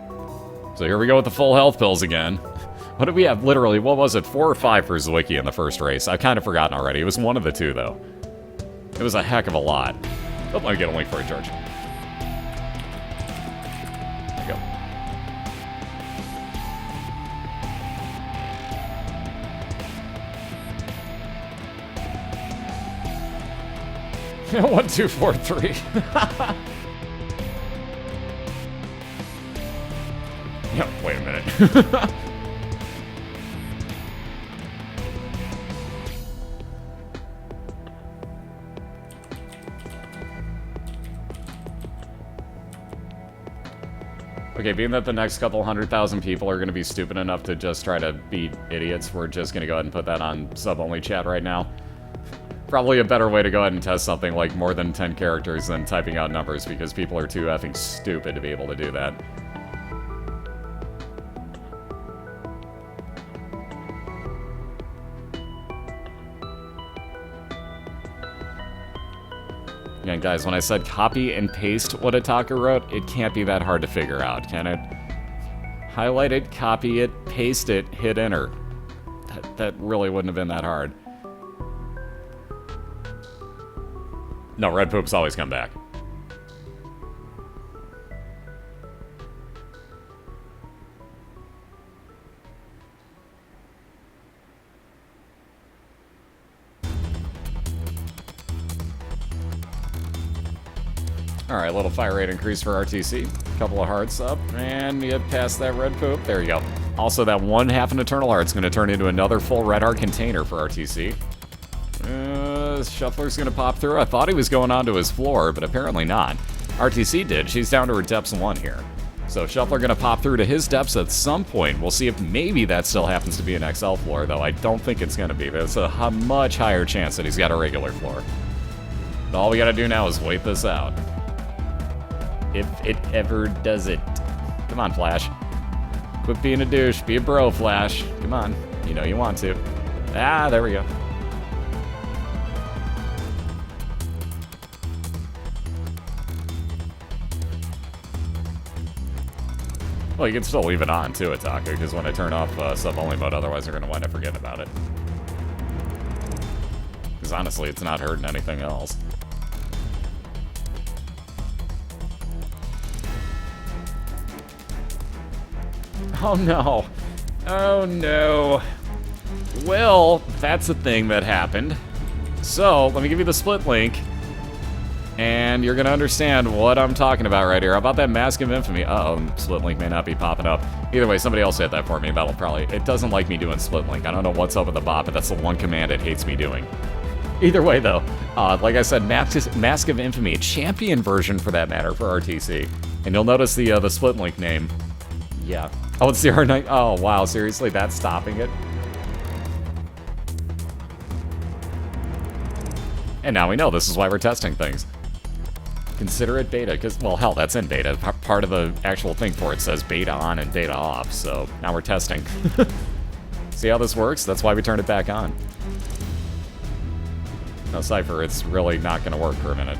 So here we go with the full health pills again. What did we have? Literally, what was it? 4 or 5 for Zwicky in the first race. I've kind of forgotten already. It was one of the two, though. It was a heck of a lot. Oh, let me get a link for it, George. There you go. 1, 2, 4, 3. Yeah, wait a minute. Okay, being that the next couple 100,000 people are going to be stupid enough to just try to be idiots, we're just going to go ahead and put that on sub-only chat right now. Probably a better way to go ahead and test something like more than 10 characters than typing out numbers, because people are too effing stupid to be able to do that. Again, guys, when I said copy and paste what Ataka wrote, it can't be that hard to figure out, can it? Highlight it, copy it, paste it, hit enter. That really wouldn't have been that hard. No, red poops always come back. Alright, little fire rate increase for ArrTeaSea. Couple of hearts up, and you pass that red poop. There you go. Also, that one half an Eternal Heart's going to turn into another full red heart container for ArrTeaSea. Shuffler's going to pop through. I thought he was going onto his floor, but apparently not. ArrTeaSea did. She's down to her depths 1 here. So Shuffler going to pop through to his depths at some point. We'll see if maybe that still happens to be an XL floor, though I don't think it's going to be. There's a much higher chance that he's got a regular floor. But all we got to do now is wait this out. If it ever does it. Come on, Flash. Quit being a douche. Be a bro, Flash. Come on. You know you want to. Ah, there we go. Well, you can still leave it on, too, Ataka, because when I turn off sub-only mode, otherwise they're going to wind up forgetting about it. Because honestly, it's not hurting anything else. Oh no. Oh no. Well, that's a thing that happened. So, let me give you the split link. And you're gonna understand what I'm talking about right here. How about that Mask of Infamy? Uh-oh, split link may not be popping up. Either way, somebody else hit that for me. That'll probably... It doesn't like me doing split link. I don't know what's up with the bot, but that's the one command it hates me doing. Either way, though, like I said, Mask of Infamy, a champion version for that matter for ArrTeaSea. And you'll notice the split link name. Yeah. Oh, it's the R9. Oh, wow. Seriously? That's stopping it? And now we know. This is why we're testing things. Consider it beta, because, well, hell, that's in beta. Part of the actual thing for it says beta on and beta off, so now we're testing. See how this works? That's why we turned it back on. No, Cypher, it's really not going to work for a minute.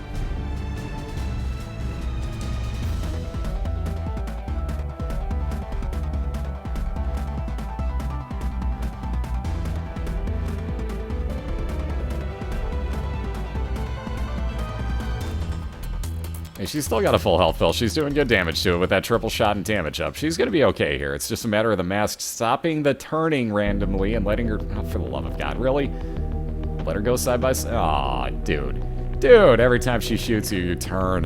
Hey, she's still got a full health fill. She's doing good damage to it with that triple shot and damage up. She's going to be okay here. It's just a matter of the mask stopping the turning randomly and letting her... Oh, for the love of God, really? Let her go side by side? Aw, dude. Dude, every time she shoots you, you turn.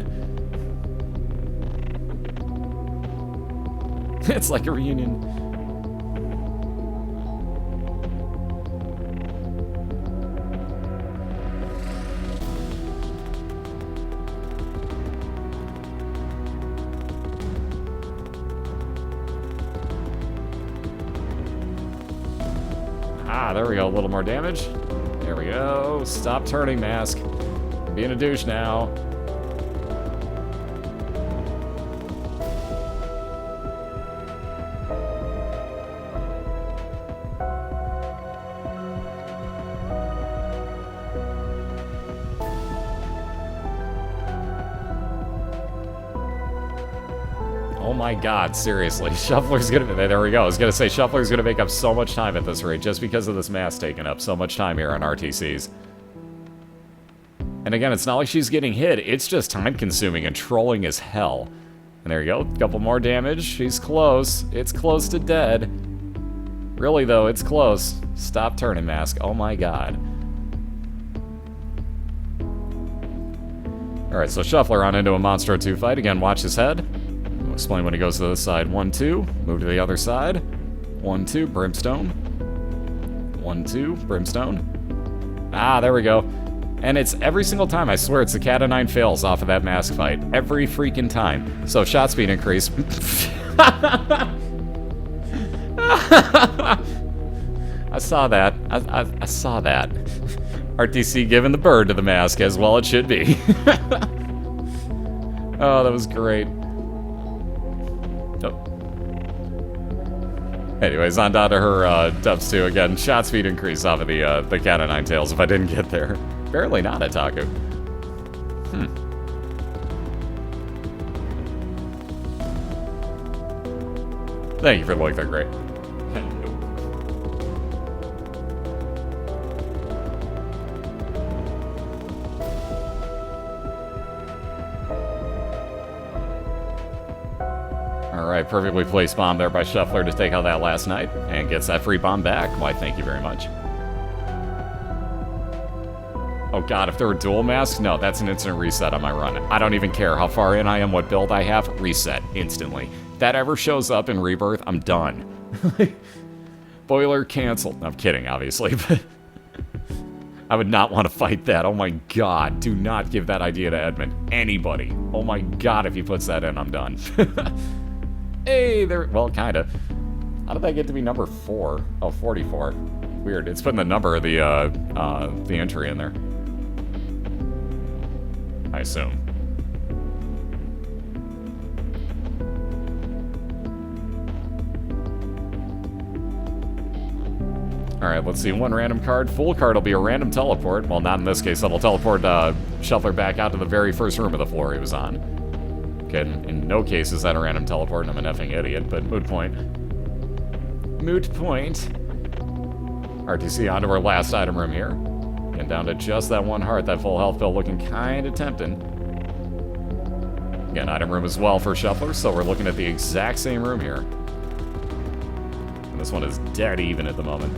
It's like a reunion. Ah, there we go. A little more damage. There we go. Stop turning, Mask. Being a douche now. Oh my God, seriously. Shuffler's gonna... There we go. I was gonna say, Shuffler's gonna make up so much time at this rate just because of this mask taking up so much time here on ArrTeaSea's. And again, it's not like she's getting hit. It's just time-consuming and trolling as hell. And there you go. A couple more damage. She's close. It's close to dead. Really, though, it's close. Stop turning, Mask. Oh my God. Alright, so Shuffler on into a Monstro 2 fight. Again, watch his head. explain when he goes to the side. 1, 2. Move to the other side. 1, 2. Brimstone. 1, 2. Brimstone. Ah, there we go. And it's every single time, I swear, it's the cat of 9 fails off of that mask fight. Every freaking time. So shot speed increase. I saw that. I saw that. ArrTeaSea giving the bird to the mask, as well it should be. Oh, that was great. Oh. Anyways, on down to her dubs 2 again. Shot speed increase off of the cat of 9 tails if I didn't get there. Apparently not, Ataku. Thank you for the like, they're great. Alright, perfectly placed bomb there by Shuffler to take out that last knight, and gets that free bomb back. Why, thank you very much. Oh god, if there were dual masks, no, that's an instant reset on my run. I don't even care how far in I am, what build I have, reset instantly. If that ever shows up in Rebirth, I'm done. BOILeR canceled. I'm kidding, obviously, but I would not want to fight that. Oh my god, do not give that idea to Edmund. Anybody. Oh my god, if he puts that in, I'm done. Hey, there, well, kinda. How did that get to be number 4? Oh, 44. Weird, it's putting the number of the entry in there. I assume. Alright, let's see. One random card. Full card will be a random teleport. Well, not in this case. That'll teleport Shuffler back out to the very first room of the floor he was on. Okay, in no case is that a random teleport, and I'm an effing idiot, but moot point. Moot point. ArrTeaSea onto our last item room here. And down to just that one heart, that full health pill looking kind of tempting. Again, item room as well for Shuffler, so we're looking at the exact same room here. And this one is dead even at the moment.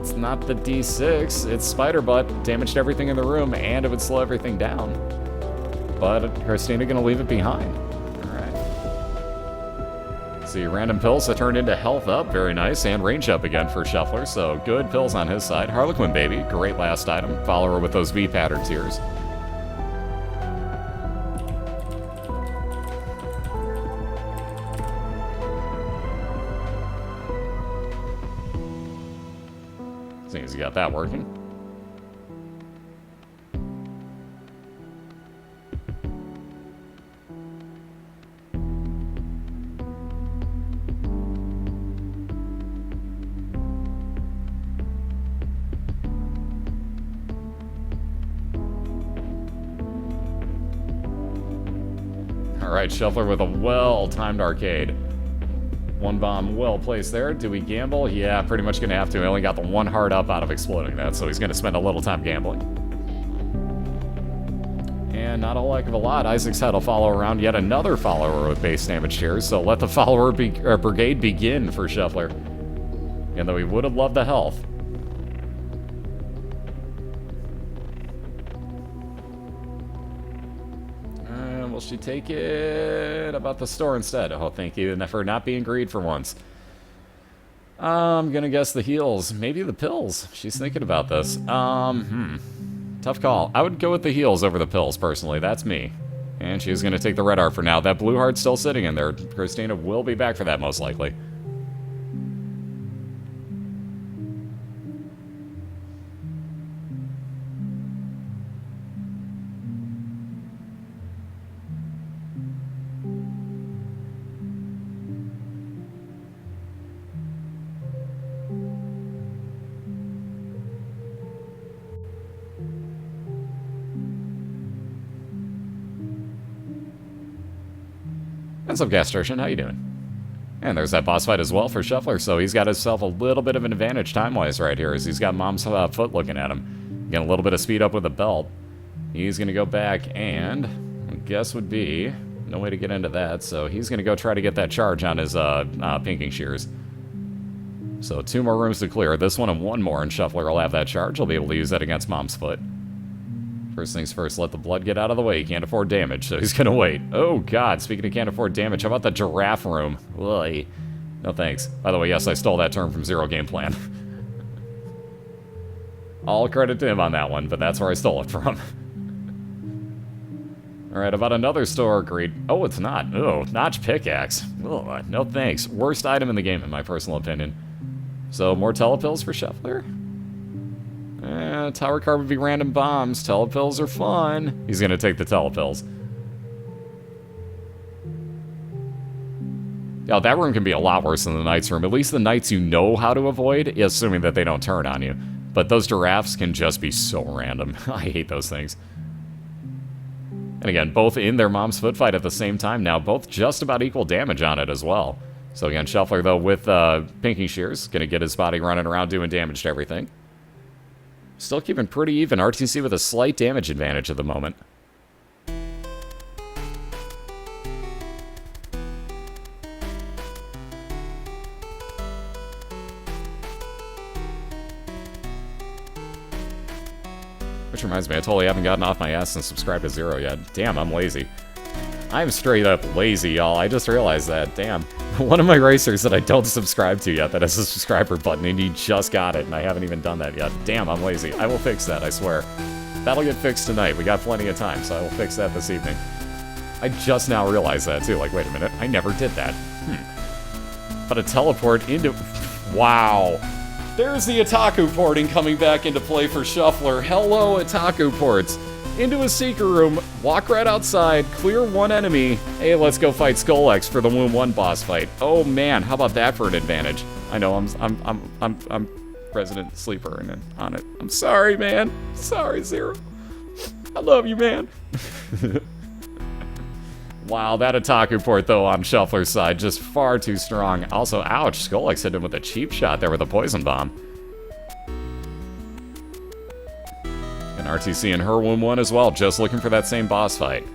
It's not the D6, it's Spider Butt. Damaged everything in the room, and it would slow everything down. But Christina gonna leave it behind. See, random pills that turned into health up, very nice, and range up again for Shuffler, so good pills on his side. Harlequin Baby, great last item. Follow her with those V pattern tears. Seems as you got that working. Alright, Shuffler with a well-timed arcade. One bomb well placed there. Do we gamble? Yeah, pretty much gonna have to. I only got the one heart up out of exploding that, so he's gonna spend a little time gambling. And not a whole heck of a lot. Isaac's head will follow around yet another follower with base damage here, so let the follower brigade begin for Shuffler. And though he would have loved the health. Will she take it about the store instead? Oh, thank you, and for not being greed for once. I'm gonna guess the heals. Maybe the pills. She's thinking about this. Tough call. I would go with the heals over the pills, personally. That's me. And she's gonna take the red heart for now. That blue heart's still sitting in there. Christina will be back for that, most likely. What's up, Gasturtian? How you doing? And there's that boss fight as well for Shuffler, so he's got himself a little bit of an advantage time-wise right here, as he's got Mom's foot looking at him. Getting a little bit of speed up with the belt. He's going to go back, and I guess would be no way to get into that, so he's going to go try to get that charge on his pinking shears. So 2 more rooms to clear. This one and 1 more, and Shuffler will have that charge. He'll be able to use that against Mom's foot. First things first, let the blood get out of the way. He can't afford damage, so he's gonna wait. Oh god, speaking of can't afford damage, how about the giraffe room? Ugh. No thanks. By the way, yes, I stole that term from Zero Game Plan. All credit to him on that one, but that's where I stole it from. Alright, about another store agreed. Oh, it's not. Oh, notch pickaxe. Ugh, no thanks. Worst item in the game, in my personal opinion. So, more telepills for Shuffler? Tower card would be random bombs. Telepills are fun. He's gonna take the telepills. Yeah, that room can be a lot worse than the Knight's room. At least the Knights you know how to avoid, assuming that they don't turn on you. But those giraffes can just be so random. I hate those things. And again, both in their mom's foot fight at the same time now, both just about equal damage on it as well. So again, Shuffler, though, with Pinky Shears, gonna get his body running around doing damage to everything. Still keeping pretty even. ArrTeaSea with a slight damage advantage at the moment. Which reminds me, I totally haven't gotten off my ass and subscribed to Zero yet. Damn, I'm lazy. I'm straight up lazy, y'all. I just realized that. Damn. One of my racers that I don't subscribe to yet that has a subscriber button, and he just got it, and I haven't even done that yet. Damn, I'm lazy. I will fix that, I swear. That'll get fixed tonight. We got plenty of time, so I will fix that this evening. I just now realized that, too. Like, wait a minute. I never did that. But a teleport into... Wow. There's the Otaku porting coming back into play for Shuffler. Hello, Otaku ports. Into a Seeker room, walk right outside, clear one enemy. Hey, let's go fight Skull-X for the Womb 1 boss fight. Oh man, how about that for an advantage? I know I'm President Sleeper and on it. I'm sorry, man. Sorry, Zero. I love you, man. Wow, that Otaku port though on Shuffler's side just far too strong. Also, ouch, Skull-X hit him with a cheap shot there with a poison bomb. And ArrTeaSea in her Womb 1 as well, just looking for that same boss fight.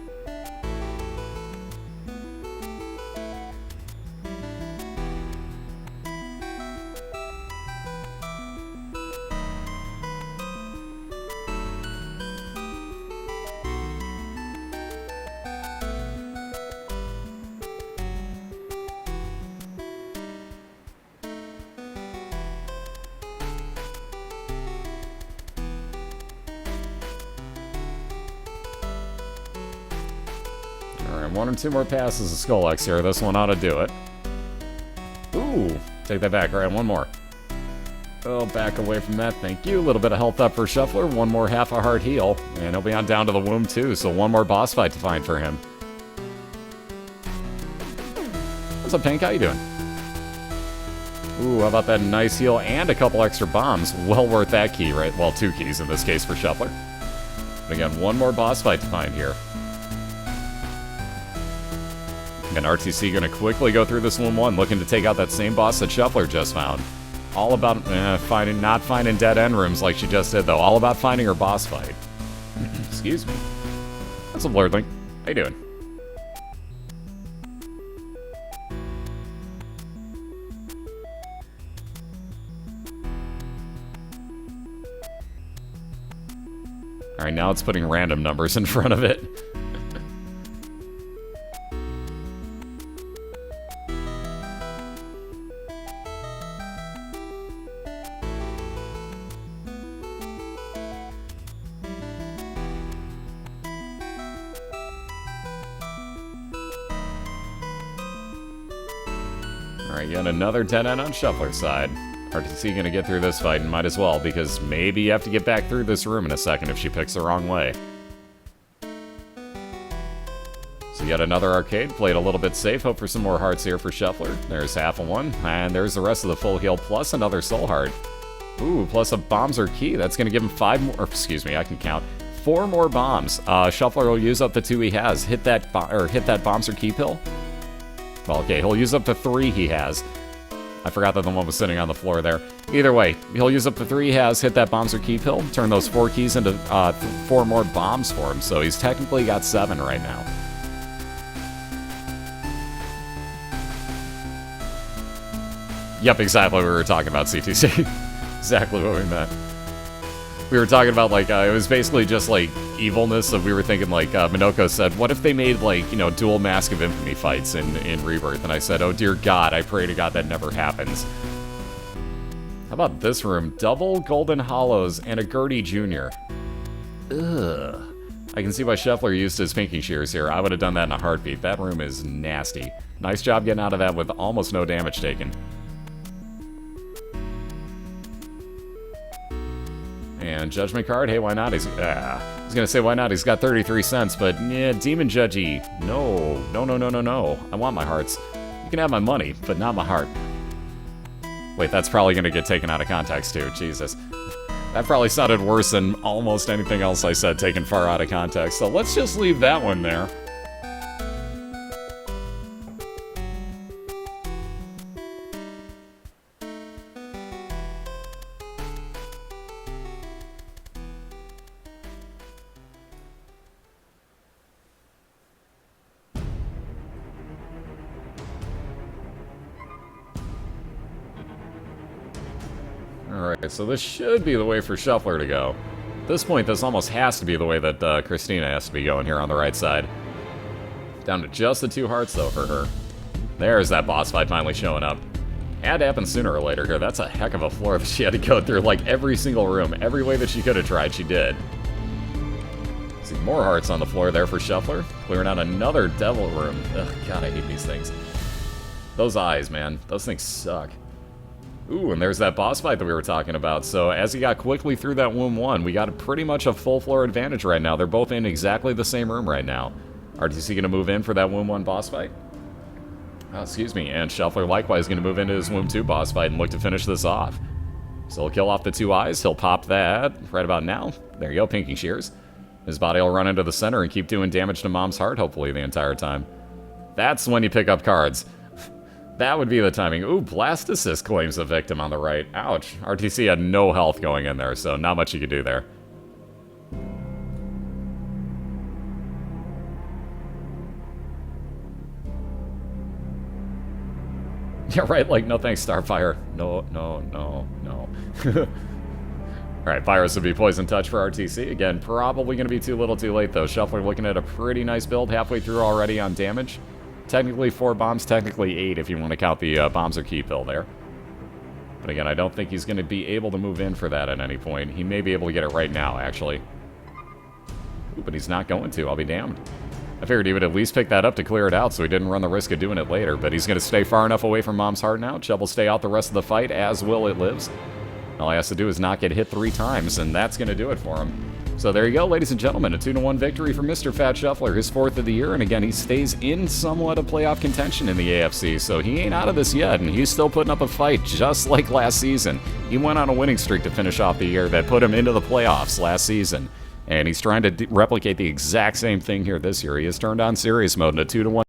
One or two more passes of Skull-X here. This one ought to do it. Ooh, take that back. All right, one more. Oh, back away from that. Thank you. A little bit of health up for Shuffler. One more half a heart heal. And he'll be on down to the Womb, too. So one more boss fight to find for him. What's up, Pink? How you doing? Ooh, how about that nice heal and a couple extra bombs? Well worth that key, right? Well, 2 keys in this case for Shuffler. But again, one more boss fight to find here. And ArrTeaSea going to quickly go through this Womb 1, looking to take out that same boss that Shuffler just found. All about not finding dead end rooms like she just did, though. All about finding her boss fight. Excuse me. That's a blurredling. How you doing? Alright, now it's putting random numbers in front of it. Alright, yet another dead end on Shuffler's side. ArrTeaSea gonna get through this fight, and might as well, because maybe you have to get back through this room in a second if she picks the wrong way. So yet another arcade, played a little bit safe, hope for some more hearts here for Shuffler. There's half of one, and there's the rest of the full heal, plus another soul heart. Ooh, plus a bombs or key, that's gonna give him 5 more, or excuse me, I can count. 4 more bombs. Shuffler will use up the 2 he has. Hit that bombs or key pill. Well, okay, he'll use up the 3 he has. I forgot that the one was sitting on the floor there. Either way, he'll use up the 3 he has, hit that bombs or key pill, turn those 4 keys into 4 more bombs for him, so he's technically got 7 right now. Yep, exactly what we were talking about, CTC. Exactly what we meant. We were talking about, like, it was basically just, like, evilness. So we were thinking, like, Minoko said, what if they made, like, you know, dual Mask of Infamy fights in Rebirth? And I said, oh, dear God, I pray to God that never happens. How about this room? Double Golden Hollows and a Gertie Jr. Ugh. I can see why Scheffler used his pinky shears here. I would have done that in a heartbeat. That room is nasty. Nice job getting out of that with almost no damage taken. And Judgment card, hey, why not? He's gonna say why not? He's got 33 cents, but yeah, Demon Judgy. No. I want my hearts. You can have my money, but not my heart. Wait, that's probably gonna get taken out of context too. Jesus. That probably sounded worse than almost anything else I said taken far out of context. So let's just leave that one there. Alright, so this should be the way for Shuffler to go. At this point, this almost has to be the way that Christina has to be going here on the right side. Down to just the 2 hearts, though, for her. There's that boss fight finally showing up. Had to happen sooner or later here. That's a heck of a floor that she had to go through, like, every single room. Every way that she could have tried, she did. See, more hearts on the floor there for Shuffler. Clearing out another devil room. Ugh, God, I hate these things. Those eyes, man. Those things suck. Ooh, and there's that boss fight that we were talking about. So as he got quickly through that Womb 1, we got pretty much a full floor advantage right now. They're both in exactly the same room right now. ArrTeaSea going to move in for that Womb 1 boss fight? Oh, excuse me. And Shuffler likewise going to move into his Womb 2 boss fight and look to finish this off. So he'll kill off the 2 eyes. He'll pop that right about now. There you go, pinky shears. His body will run into the center and keep doing damage to Mom's heart, hopefully, the entire time. That's when you pick up cards. That would be the timing. Ooh, Blastocyst claims a victim on the right. Ouch. ArrTeaSea had no health going in there, so not much you could do there. Yeah, right, like, no thanks, Starfire. No. Alright, Virus would be Poison Touch for ArrTeaSea. Again, probably going to be too little too late, though. Shuffler looking at a pretty nice build halfway through already on damage. Technically 4 bombs, technically 8 if you want to count the bombs or key pill there. But again, I don't think he's going to be able to move in for that at any point. He may be able to get it right now, actually. Ooh, but he's not going to, I'll be damned. I figured he would at least pick that up to clear it out so he didn't run the risk of doing it later. But he's going to stay far enough away from Mom's heart now. Chubb will stay out the rest of the fight, as will It Lives. All he has to do is not get hit 3 times, and that's going to do it for him. So there you go, ladies and gentlemen, a 2-1 victory for Mr. Thefatshuffler, his 4th of the year, and again, he stays in somewhat of playoff contention in the AFC, so he ain't out of this yet, and he's still putting up a fight just like last season. He went on a winning streak to finish off the year that put him into the playoffs last season, and he's trying to replicate the exact same thing here this year. He has turned on serious mode in a 2-1